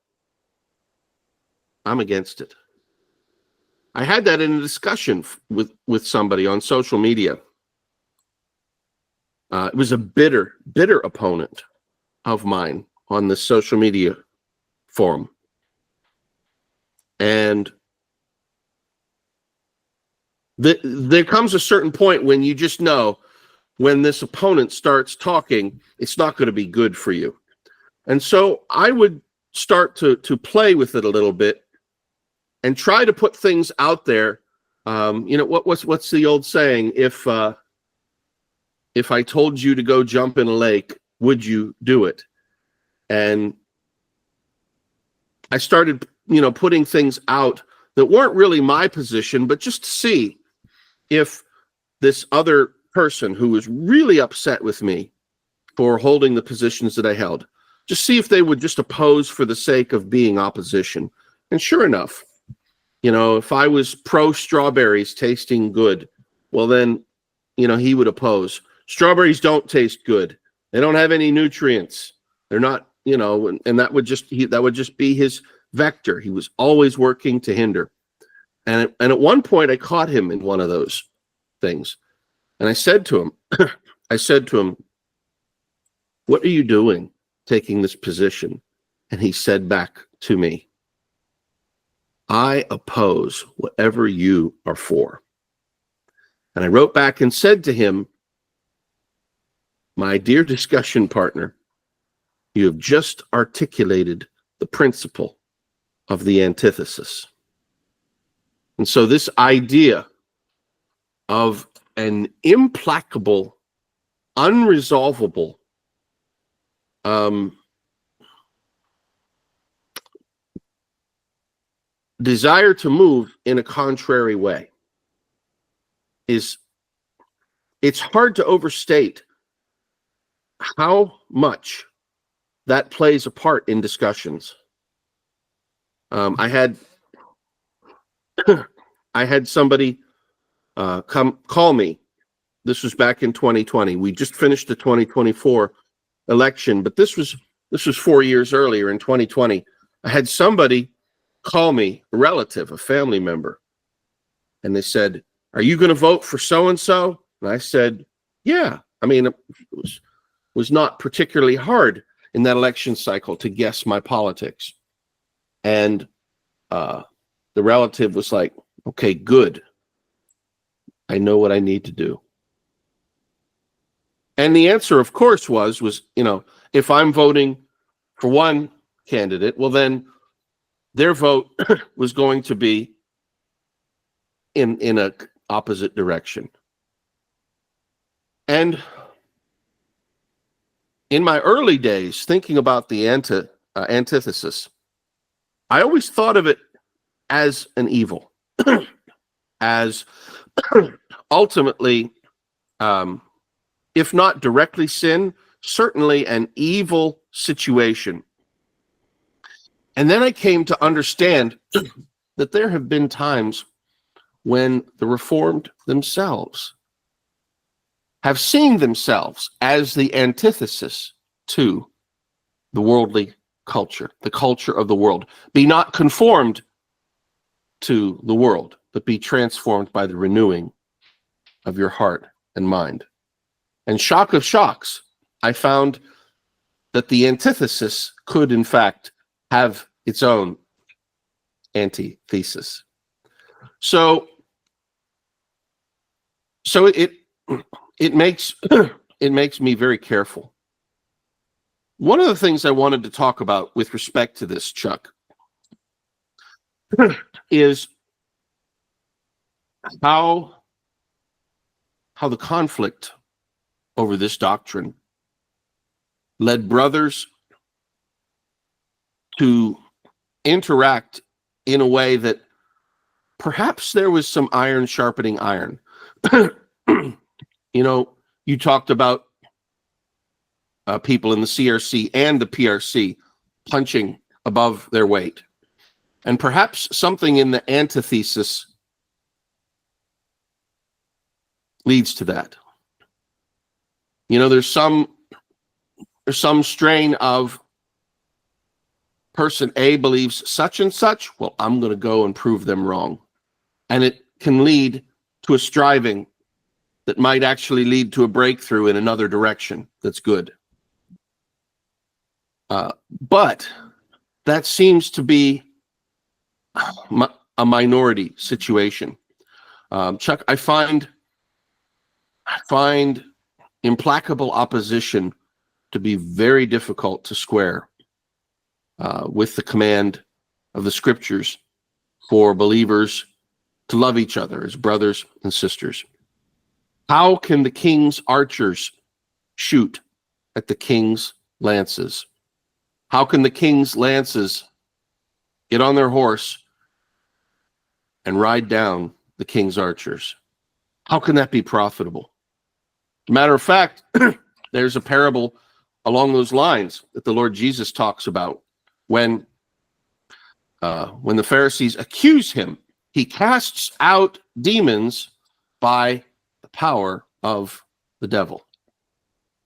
I'm against it. I had that in a discussion with somebody on social media. It was a bitter opponent of mine on the social media forum. And there comes a certain point when you just know when this opponent starts talking, it's not going to be good for you. And so I would start to play with it a little bit and try to put things out there. What's the old saying? If I told you to go jump in a lake, would you do it? And I started, putting things out that weren't really my position, but just to see if this other person who was really upset with me for holding the positions that I held, just see if they would just oppose for the sake of being opposition. And sure enough, if I was pro strawberries tasting good, well then, he would oppose. Strawberries don't taste good. They don't have any nutrients. They're not, and that would just be his vector. He was always working to hinder. And at one point I caught him in one of those things. And I said to him, what are you doing taking this position? And he said back to me, I oppose whatever you are for. And I wrote back and said to him, my dear discussion partner, you have just articulated the principle of the antithesis. And so this idea of an implacable, unresolvable desire to move in a contrary way it's hard to overstate how much that plays a part in discussions. I had somebody call me. This was back in 2020. We just finished the 2024 election, but this was 4 years earlier in 2020. I had somebody call me, a relative, a family member, and they said, "Are you going to vote for so and so?" And I said, "Yeah." I mean, it was not particularly hard in that election cycle to guess my politics. And the relative was like, "Okay, good. I know what I need to do." And the answer, of course, was, if I'm voting for one candidate, well, then their vote was going to be in a opposite direction. And in my early days, thinking about the antithesis, I always thought of it as an evil, as ultimately, if not directly sin, certainly an evil situation. And then I came to understand that there have been times when the Reformed themselves have seen themselves as the antithesis to the worldly culture, the culture of the world. Be not conformed to the world, but be transformed by the renewing of your heart and mind. And shock of shocks, I found that the antithesis could, in fact, have its own antithesis. So it makes me very careful. One of the things I wanted to talk about with respect to this, Chuck, is how the conflict over this doctrine led brothers to interact in a way that perhaps there was some iron sharpening iron. You talked about people in the CRC and the PRC punching above their weight. And perhaps something in the antithesis leads to that. There's some strain of person A believes such and such. Well, I'm going to go and prove them wrong. And it can lead to a striving that might actually lead to a breakthrough in another direction that's good. But that seems to be a minority situation. Chuck, I find implacable opposition to be very difficult to square with the command of the scriptures for believers to love each other as brothers and sisters. How can the king's archers shoot at the king's lances? How can the king's lances get on their horse and ride down the king's archers? How can that be profitable? Matter of fact, there's a parable along those lines that the Lord Jesus talks about when the Pharisees accuse him. He casts out demons by the power of the devil.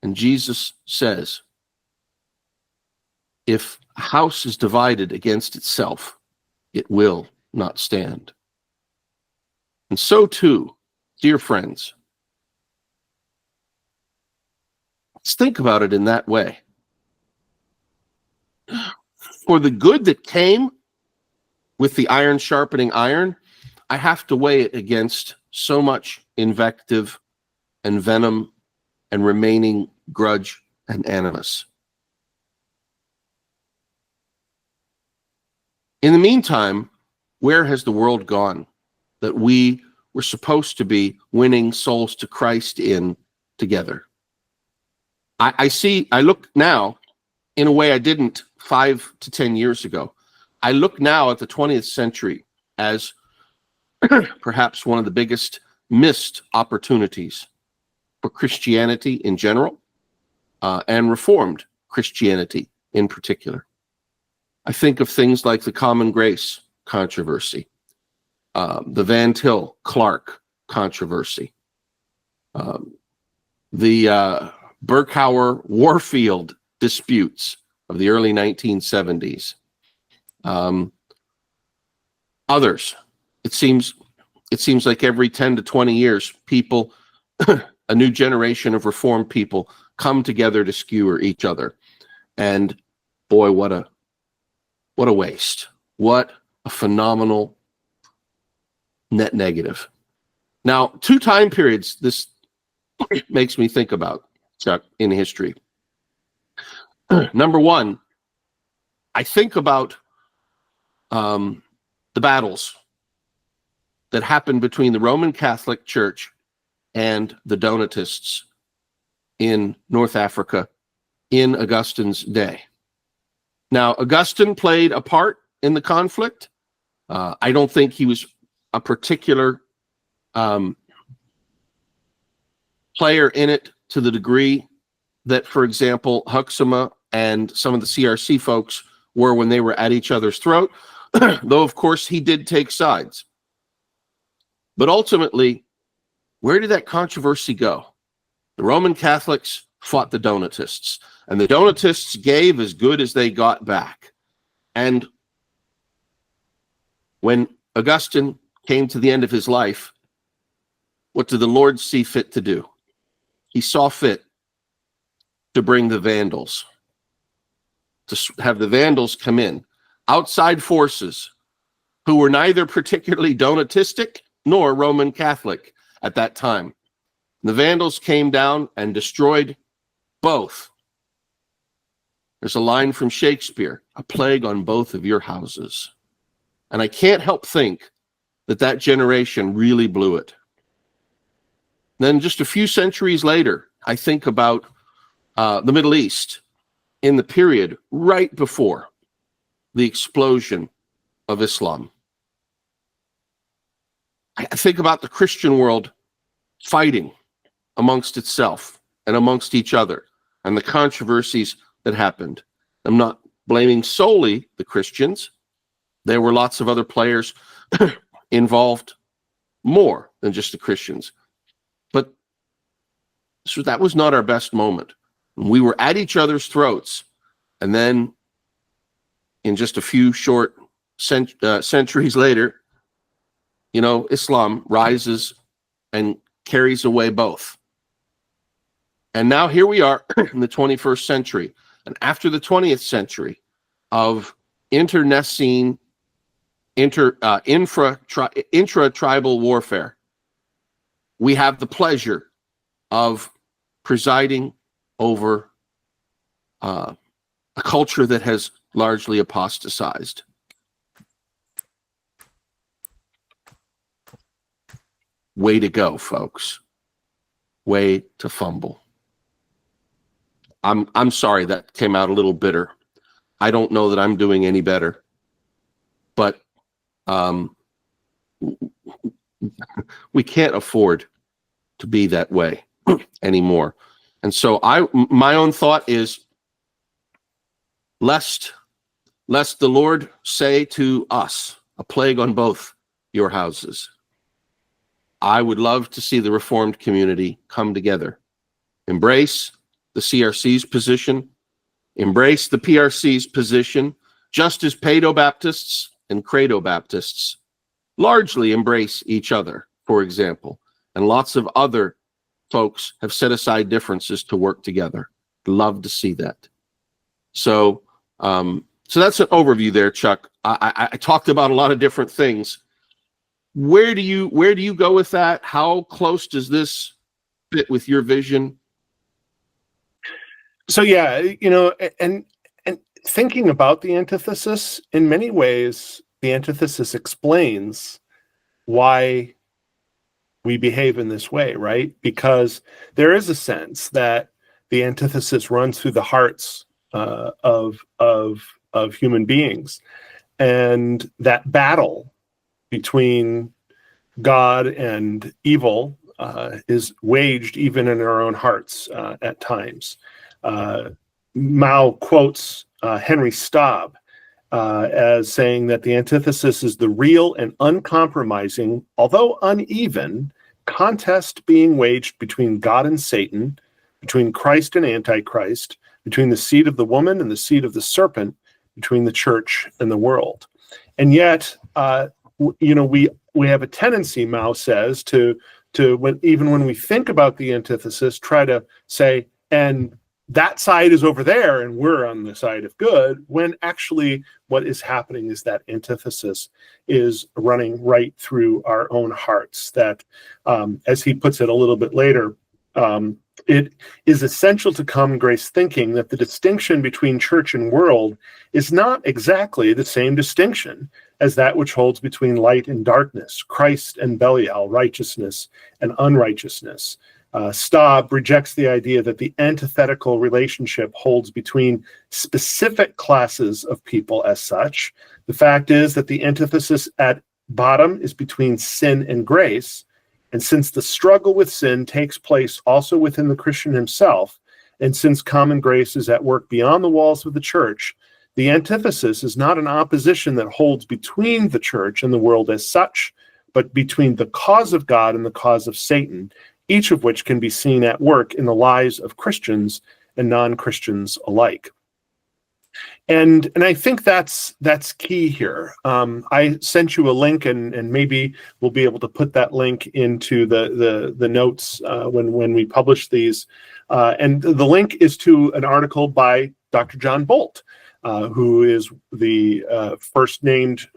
And Jesus says, if a house is divided against itself, it will not stand. And so too, dear friends, let's think about it in that way. For the good that came with the iron sharpening iron, I have to weigh it against so much invective and venom and remaining grudge and animus. In the meantime, where has the world gone that we were supposed to be winning souls to Christ in together? I look now in a way I didn't 5 to 10 years ago. I look now at the 20th century as perhaps one of the biggest missed opportunities for Christianity in general, and Reformed Christianity in particular. I think of things like the Common Grace controversy, the Van Til Clark controversy, the Berkouwer Warfield disputes of the early 1970s. Others, it seems like every 10 to 20 years, people, a new generation of Reformed people come together to skewer each other. And boy, what a waste. What a phenomenal net negative. Now, two time periods this makes me think about, Chuck, in history. Number one, I think about the battles that happened between the Roman Catholic Church and the Donatists in North Africa in Augustine's day. Now, Augustine played a part in the conflict. I don't think he was a particular player in it to the degree that, for example, Huxema and some of the CRC folks were when they were at each other's throat, though, of course, he did take sides. But ultimately, where did that controversy go? The Roman Catholics fought the Donatists, and the Donatists gave as good as they got back. And when Augustine came to the end of his life, what did the Lord see fit to do? He saw fit to bring the Vandals, to have the Vandals come in, outside forces who were neither particularly Donatistic nor Roman Catholic at that time. The Vandals came down and destroyed both. There's a line from Shakespeare, a plague on both of your houses. And I can't help think that that generation really blew it. Then just a few centuries later, I think about the Middle East in the period right before the explosion of Islam. I think about the Christian world fighting amongst itself and amongst each other and the controversies that happened. I'm not blaming solely the Christians. There were lots of other players involved more than just the Christians. But so that was not our best moment. We were at each other's throats, and then in just a few short centuries later, you know, Islam rises and carries away both. And now here we are in the 21st century. And after the 20th century of internecine, intra-tribal warfare, we have the pleasure of presiding over a culture that has largely apostatized. Way to go, folks. Way to fumble. I'm sorry that came out a little bitter. I don't know that I'm doing any better. But we can't afford to be that way anymore. And so my own thought is, lest the Lord say to us, a plague on both your houses. I would love to see the Reformed community come together, embrace the CRC's position, embrace the PRC's position, just as Paedo-Baptists and Credo-Baptists largely embrace each other, for example. And lots of other folks have set aside differences to work together. Love to see that. So that's an overview there, Chuck. I talked about a lot of different things. Where do you go with that? How close does this fit with your vision? So yeah, you know, and thinking about the antithesis, in many ways, the antithesis explains why we behave in this way, right? Because there is a sense that the antithesis runs through the hearts of human beings, and that battle between God and evil is waged even in our own hearts at times. Mouw quotes Henry Staub as saying that the antithesis is the real and uncompromising, although uneven, contest being waged between God and Satan, between Christ and Antichrist, between the seed of the woman and the seed of the serpent, between the church and the world. And yet, we have a tendency, Mouw says, to even when we think about the antithesis, try to say, and that side is over there and we're on the side of good, when actually what is happening is that antithesis is running right through our own hearts. That, as he puts it a little bit later, it is essential to common grace thinking that the distinction between church and world is not exactly the same distinction as that which holds between light and darkness, Christ and Belial, righteousness and unrighteousness. Staub rejects the idea that the antithetical relationship holds between specific classes of people as such. The fact is that the antithesis at bottom is between sin and grace. And since the struggle with sin takes place also within the Christian himself, and since common grace is at work beyond the walls of the church, the antithesis is not an opposition that holds between the church and the world as such, but between the cause of God and the cause of Satan, each of which can be seen at work in the lives of Christians and non-Christians alike. And I think that's key here. I sent you a link, and maybe we'll be able to put that link into the notes when we publish these. And the link is to an article by Dr. John Bolt, who is the first named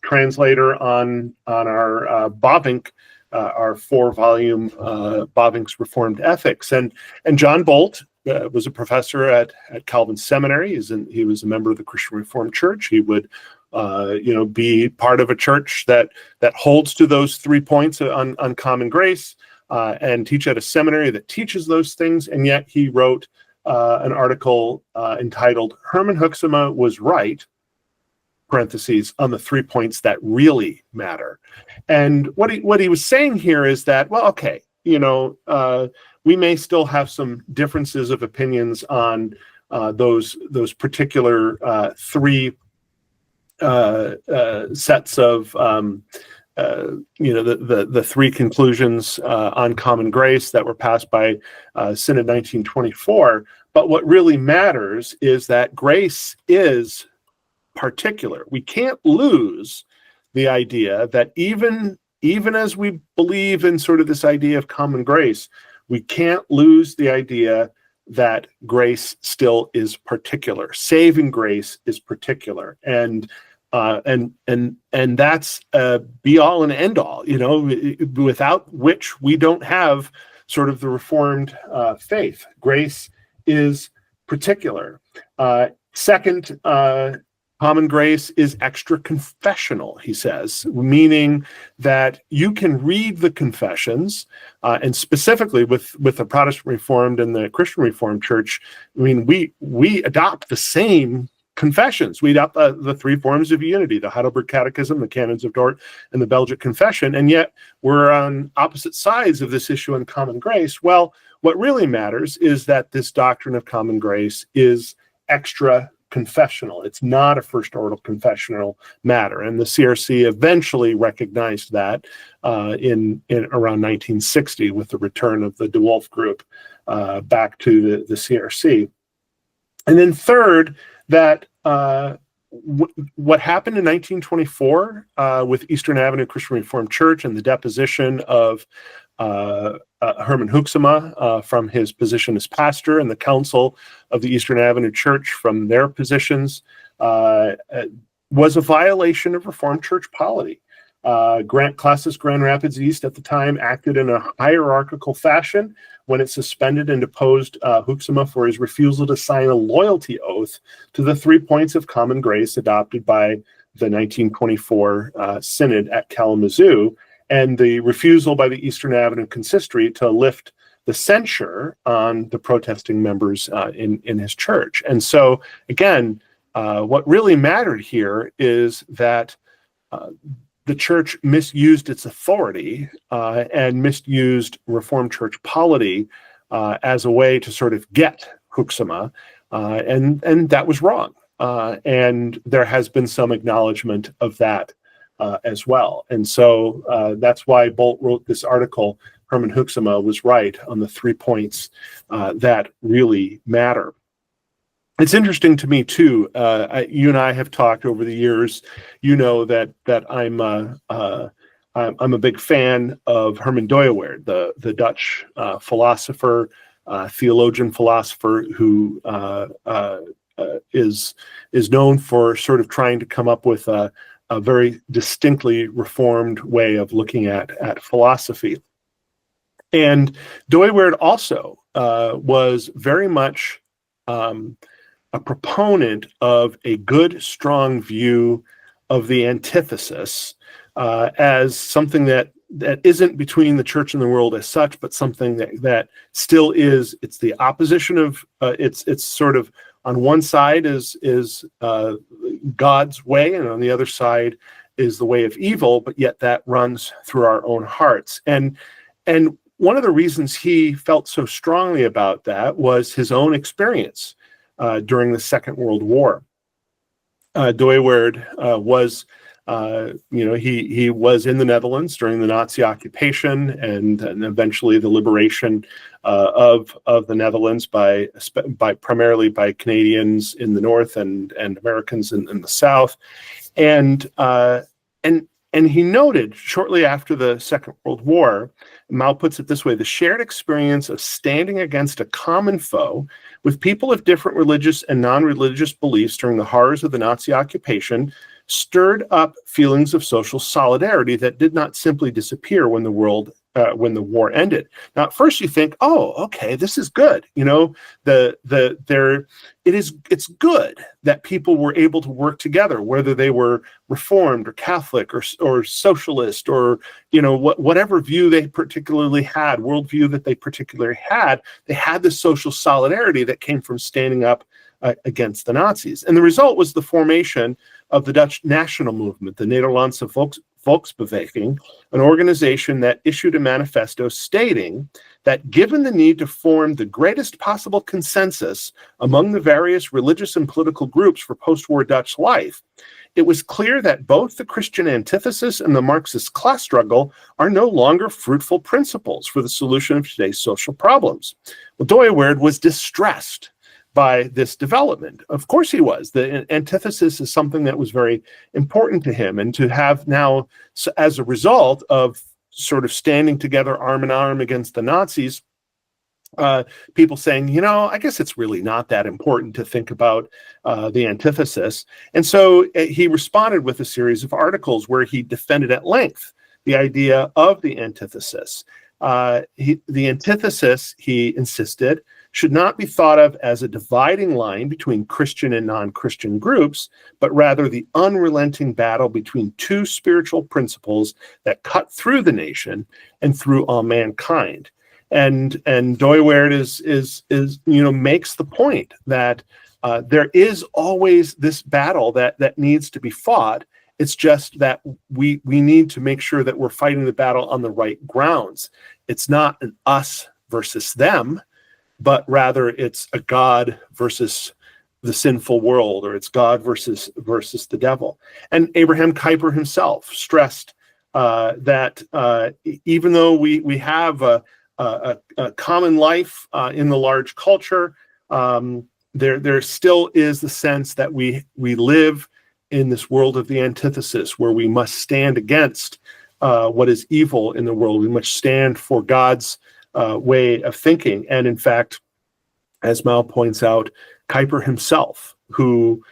translator on our Bavinck, our 4-volume Bavinck's Reformed Ethics. And John Bolt was a professor at Calvin Seminary. He was a member of the Christian Reformed Church. He would be part of a church that holds to those 3 points on common grace, and teach at a seminary that teaches those things. And yet he wrote an article entitled "Herman Hoeksema Was Right," parentheses, on the 3 points that really matter. And what he was saying here is that, well, okay, we may still have some differences of opinions on those particular 3 sets of the 3 conclusions on common grace that were passed by Synod 1924. But what really matters is that grace is particular. We can't lose the idea that even as we believe in sort of this idea of common grace, we can't lose the idea that grace still is particular. Saving grace is particular, and that's be all and end all. Without which we don't have sort of the Reformed faith. Grace is particular. Second, common grace is extra confessional, he says, meaning that you can read the confessions, and specifically with the Protestant Reformed and the Christian Reformed Church, I mean, we adopt the same confessions. We adopt the 3 forms of unity, the Heidelberg Catechism, the Canons of Dort, and the Belgic Confession, and yet we're on opposite sides of this issue on common grace. Well, what really matters is that this doctrine of common grace is extra confessional. It's not a first order confessional matter, and the CRC eventually recognized that in around 1960 with the return of the De Wolf group back to the CRC. And then third, that what happened in 1924 with Eastern Avenue Christian Reformed Church and the deposition of Herman Hoeksema from his position as pastor, and the council of the Eastern Avenue Church from their positions was a violation of Reformed Church polity. Classis Grand Rapids East at the time acted in a hierarchical fashion when it suspended and deposed Hoeksema for his refusal to sign a loyalty oath to the 3 points of common grace adopted by the 1924 Synod at Kalamazoo, and the refusal by the Eastern Avenue Consistory to lift the censure on the protesting members in his church. And so, again, what really mattered here is that the church misused its authority and misused Reformed Church polity as a way to sort of get Huxima, and that was wrong. And there has been some acknowledgement of that as well. And so that's why Bolt wrote this article, Herman Huxima was right on the 3 points that really matter. It's interesting to me too. You and I have talked over the years. You know that I'm a big fan of Herman Dooyeweerd, the Dutch philosopher, theologian philosopher who is known for sort of trying to come up with a very distinctly reformed way of looking at philosophy. And Dooyeweerd also was very much a proponent of a good, strong view of the antithesis as something that isn't between the church and the world as such, but something that still is. It's the opposition of it's sort of on one side is God's way, and on the other side is the way of evil, but yet that runs through our own hearts. And one of the reasons he felt so strongly about that was his own experience during the Second World War. Dooyeweerd was, he was in the Netherlands during the Nazi occupation and eventually the liberation of the Netherlands by primarily by Canadians in the north and Americans in the south, and he noted shortly after the Second World War, Mouw puts it this way: the shared experience of standing against a common foe with people of different religious and non-religious beliefs during the horrors of the Nazi occupation stirred up feelings of social solidarity that did not simply disappear when the war ended. Now, at first you think, oh, okay, this is good. It's good that people were able to work together, whether they were Reformed or Catholic or socialist or, whatever view they particularly had, worldview that they particularly had, they had this social solidarity that came from standing up against the Nazis. And the result was the formation of the Dutch national movement, the Nederlandse Volksbeweging, an organization that issued a manifesto stating that given the need to form the greatest possible consensus among the various religious and political groups for post-war Dutch life, it was clear that both the Christian antithesis and the Marxist class struggle are no longer fruitful principles for the solution of today's social problems. Well, Dooyeweerd was distressed by this development. Of course he was. The antithesis is something that was very important to him, and to have now, as a result of sort of standing together arm in arm against the Nazis, people saying, I guess it's really not that important to think about the antithesis. And so he responded with a series of articles where he defended at length the idea of the antithesis. The antithesis, he insisted, should not be thought of as a dividing line between Christian and non-Christian groups, but rather the unrelenting battle between two spiritual principles that cut through the nation and through all mankind. And Dooyeweerd is makes the point that there is always this battle that needs to be fought. It's just that we need to make sure that we're fighting the battle on the right grounds. It's not an us versus them, but rather it's a God versus the sinful world, or it's God versus the devil. And Abraham Kuyper himself stressed that even though we have a common life in the large culture, there still is the sense that we live in this world of the antithesis, where we must stand against what is evil in the world. We must stand for God's way of thinking. And in fact, as Mouw points out, Kuyper himself, who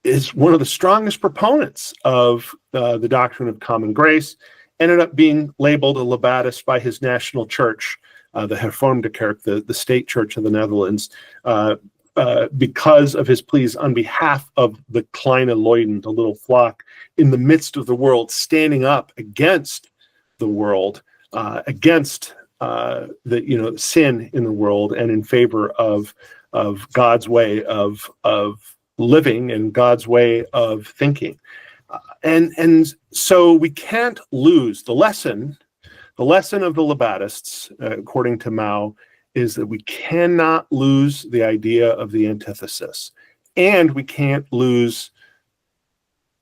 is one of the strongest proponents of the doctrine of common grace, ended up being labeled a Labadist by his national church, the Hervormde Kerk, the state church of the Netherlands, because of his pleas on behalf of the kleine Leuten, the little flock in the midst of the world, standing up against the world, against the sin in the world, and in favor of God's way of living and God's way of thinking. And so we can't lose the lesson. The lesson of the Labadists, according to Mouw, is that we cannot lose the idea of the antithesis, and we can't lose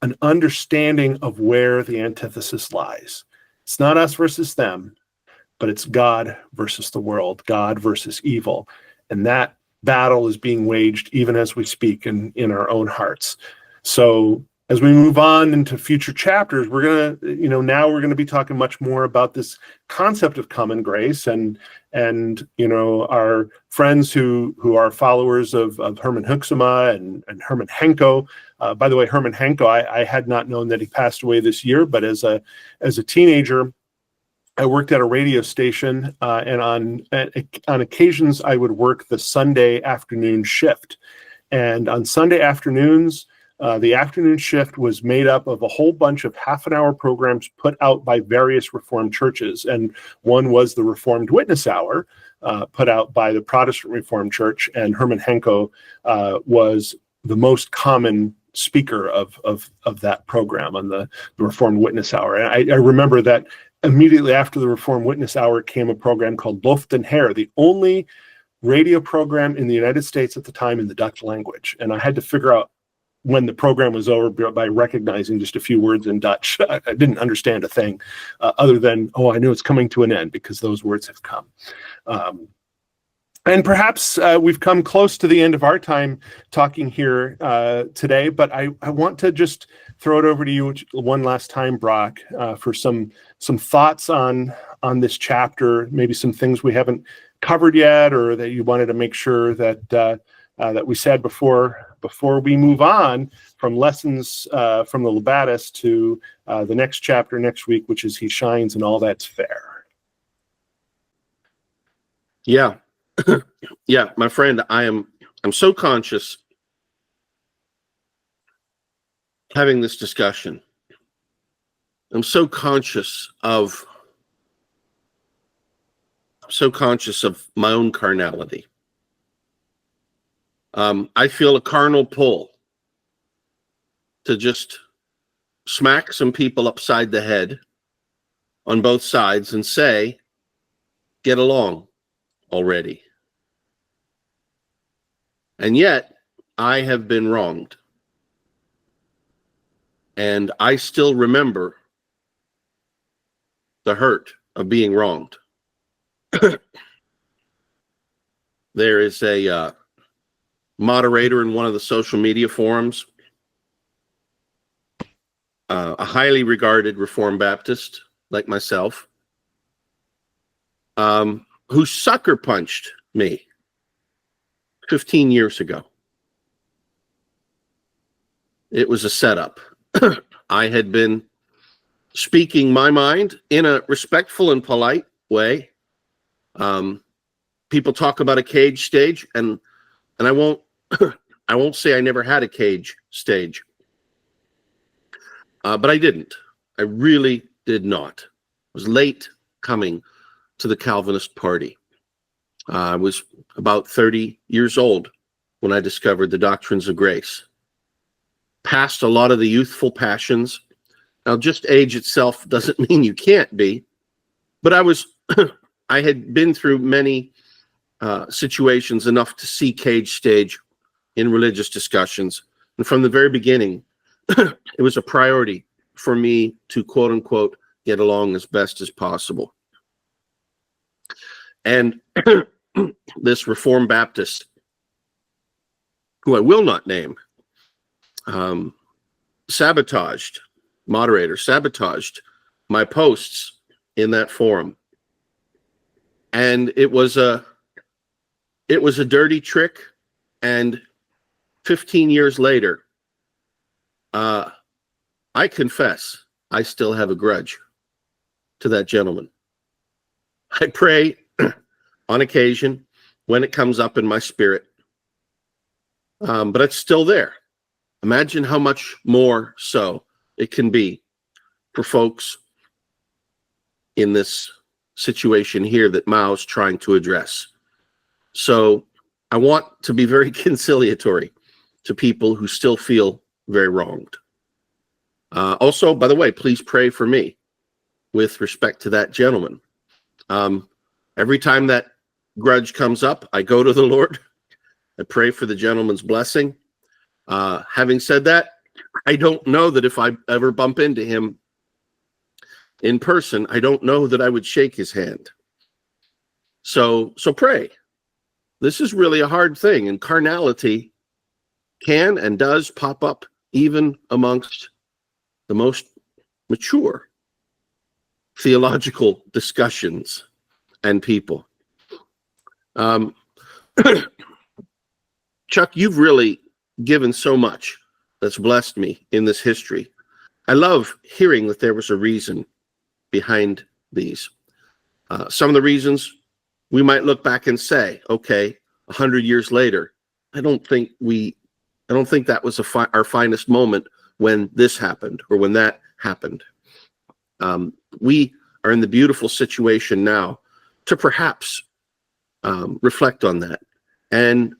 an understanding of where the antithesis lies. It's not us versus them, but it's God versus the world, God versus evil. And that battle is being waged even as we speak in our own hearts. So as we move on into future chapters, we're going to, now we're going to be talking much more about this concept of common grace, and our friends who are followers of Herman Hoeksema and Herman Henko. By the way, Herman Henko, I had not known that he passed away this year, but as a teenager, I worked at a radio station, and on occasions I would work the Sunday afternoon shift. And on Sunday afternoons, the afternoon shift was made up of a whole bunch of half-an-hour programs put out by various Reformed churches. And one was the Reformed Witness Hour, put out by the Protestant Reformed Church. And Herman Henko was the most common speaker of that program on the Reformed Witness Hour. And I remember that immediately after the Reformed Witness Hour came a program called Luft and Heer, the only radio program in the United States at the time in the Dutch language. And I had to figure out when the program was over by recognizing just a few words in Dutch. I didn't understand a thing other than, I knew it's coming to an end because those words have come. And perhaps we've come close to the end of our time talking here today, but I want to just throw it over to you one last time, Brock, for some thoughts on this chapter, maybe some things we haven't covered yet, or that you wanted to make sure that that we said before we move on from lessons from the Labadists to the next chapter next week, which is He Shines and All That's Fair. Yeah. Yeah, my friend, I'm so conscious having this discussion. I'm so conscious of my own carnality. I feel a carnal pull to just smack some people upside the head on both sides and say, get along already. And yet, I have been wronged. And I still remember the hurt of being wronged. There is a moderator in one of the social media forums, a highly regarded Reformed Baptist like myself, who sucker punched me 15 years ago. It was a setup. I had been speaking my mind in a respectful and polite way. People talk about a cage stage, and I won't I won't say I never had a cage stage, but I didn't. I really did not. I was late coming to the Calvinist party. I was about 30 years old when I discovered the doctrines of grace. Past a lot of the youthful passions. Now, just age itself doesn't mean you can't be, but I had been through many situations enough to see cage stage in religious discussions. And from the very beginning, it was a priority for me to, quote unquote, get along as best as possible. And this Reformed Baptist, who I will not name, sabotaged my posts in that forum. And it was a dirty trick. And 15 years later, I confess I still have a grudge to that gentleman. I pray on occasion when it comes up in my spirit, but it's still there. Imagine how much more so it can be for folks in this situation here that Mouw's trying to address. So I want to be very conciliatory to people who still feel very wronged. Also, by the way, please pray for me with respect to that gentleman. Every time that grudge comes up, I go to the Lord. I pray for the gentleman's blessing. Having said that, I don't know that if I ever bump into him in person, I don't know that I would shake his hand. So pray. This is really a hard thing, and carnality can and does pop up even amongst the most mature theological discussions and people. Chuck, you've really given so much that's blessed me in this history. I love hearing that there was a reason behind these. Some of the reasons we might look back and say, okay, 100 years later, I don't think that was our finest moment when this happened or when that happened. We are in the beautiful situation now to perhaps reflect on that and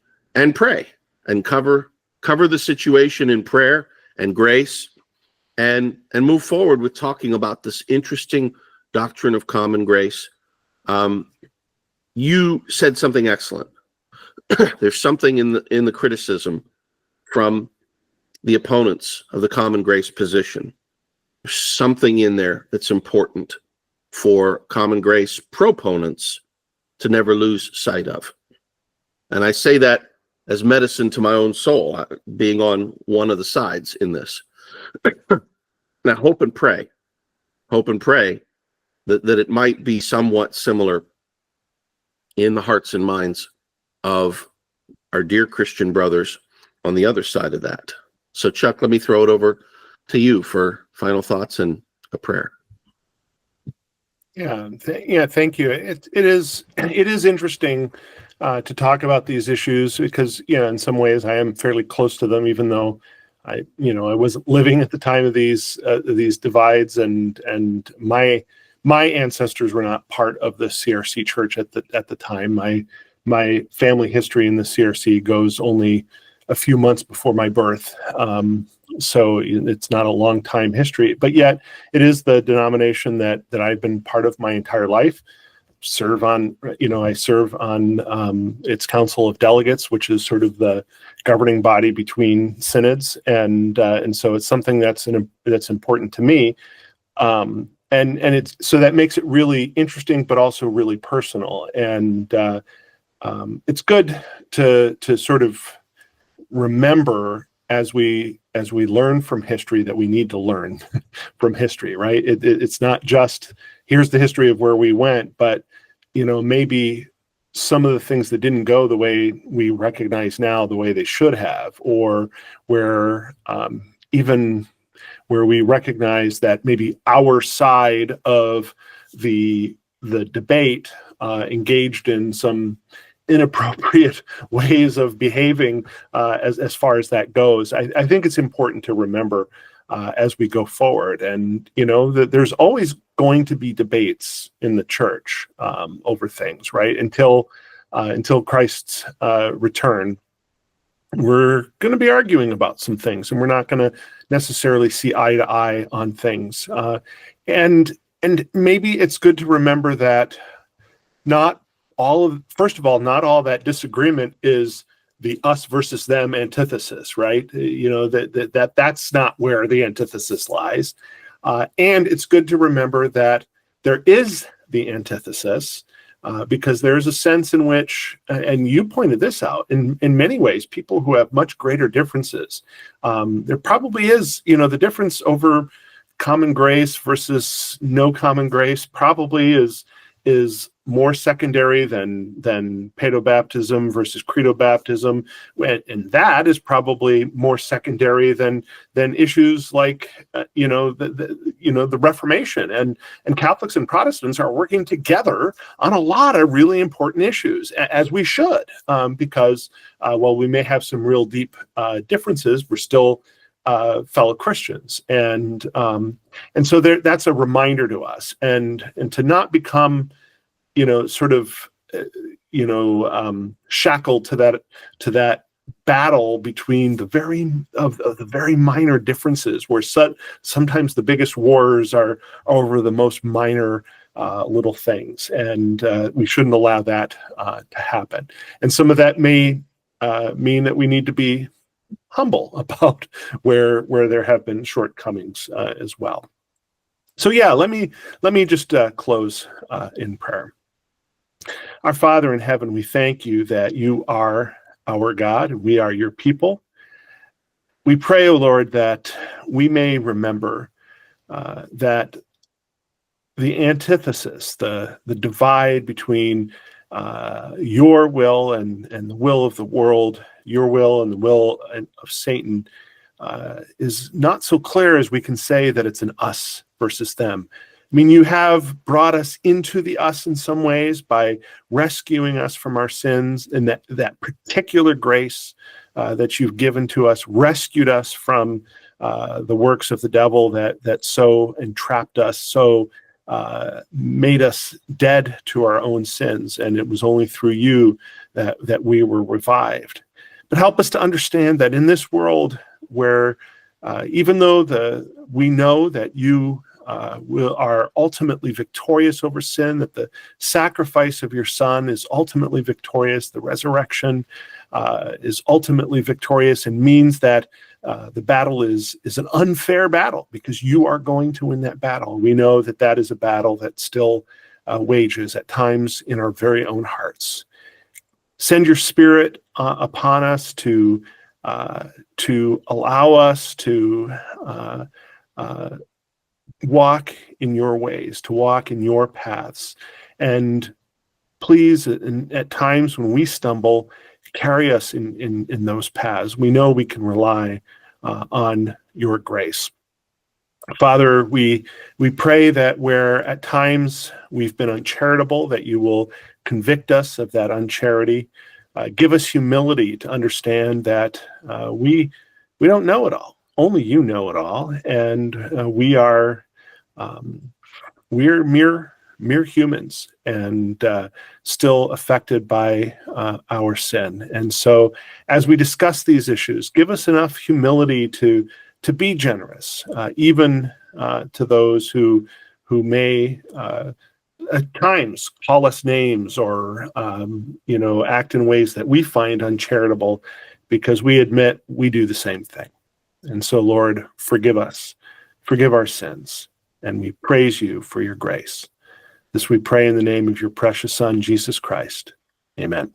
pray and cover the situation in prayer and grace and move forward with talking about this interesting doctrine of common grace. You said something excellent. There's something in the criticism from the opponents of the common grace position. There's something in there that's important for common grace proponents to never lose sight of. And I say that as medicine to my own soul, being on one of the sides in this. Now, hope and pray that it might be somewhat similar in the hearts and minds of our dear Christian brothers on the other side of that. So, Chuck, let me throw it over to you for final thoughts and a prayer. Thank you. It is interesting to talk about these issues because, in some ways I am fairly close to them, even though I wasn't living at the time of these divides, and my ancestors were not part of the CRC church at the time. My family history in the CRC goes only a few months before my birth. So it's not a long time history, but yet it is the denomination that I've been part of my entire life. I serve on its Council of Delegates, which is sort of the governing body between synods, and so it's something that's important to me. And it's so that makes it really interesting, but also really personal. And it's good to sort of remember as we learn from history that we need to learn from history, right? It's not just here's the history of where we went, but maybe some of the things that didn't go the way we recognize now, the way they should have, or where even where we recognize that maybe our side of the debate engaged in some inappropriate ways of behaving as far as that goes. I think it's important to remember as we go forward, and that there's always going to be debates in the church over things, right? Until Christ's return, we're going to be arguing about some things, and we're not going to necessarily see eye to eye on things. And maybe it's good to remember that not all that disagreement is the us versus them antithesis, right? That's not where the antithesis lies. And it's good to remember that there is the antithesis, because there's a sense in which, and you pointed this out, in many ways, people who have much greater differences, there probably is, the difference over common grace versus no common grace probably is more secondary than paedobaptism versus credo baptism, and that is probably more secondary than issues like the Reformation, and Catholics and Protestants are working together on a lot of really important issues, as we should, because while we may have some real deep differences, we're still fellow Christians, and so that's a reminder to us, and to not become shackled to that battle between the very minor differences, where sometimes the biggest wars are over the most minor little things, and we shouldn't allow that to happen. And some of that may mean that we need to be humble about where there have been shortcomings as well. So yeah, let me just close in prayer. Our Father in heaven, we thank you that you are our God, and we are your people. We pray, O Lord, that we may remember that the antithesis, the divide between your will and the will of the world, your will and the will of Satan, is not so clear as we can say that it's an us versus them. I mean, you have brought us into the us in some ways by rescuing us from our sins, and that particular grace that you've given to us rescued us from the works of the devil that so entrapped us, so made us dead to our own sins, and it was only through you that we were revived. But help us to understand that in this world where even though we know that you are ultimately victorious over sin, that the sacrifice of your Son is ultimately victorious, the resurrection is ultimately victorious, and means that the battle is an unfair battle because you are going to win that battle. We know that is a battle that still wages at times in our very own hearts. Send your Spirit upon us to allow us to walk in your ways, to walk in your paths. And please, at times when we stumble, carry us in those paths. We know we can rely on your grace. Father, we pray that where at times we've been uncharitable, that you will convict us of that uncharity. Give us humility to understand that we don't know it all. Only you know it all, and we're mere humans, and still affected by our sin. And so, as we discuss these issues, give us enough humility to be generous, even to those who may at times call us names or act in ways that we find uncharitable, because we admit we do the same thing. And so, Lord, forgive us, forgive our sins, and we praise you for your grace. This we pray in the name of your precious Son, Jesus Christ. Amen.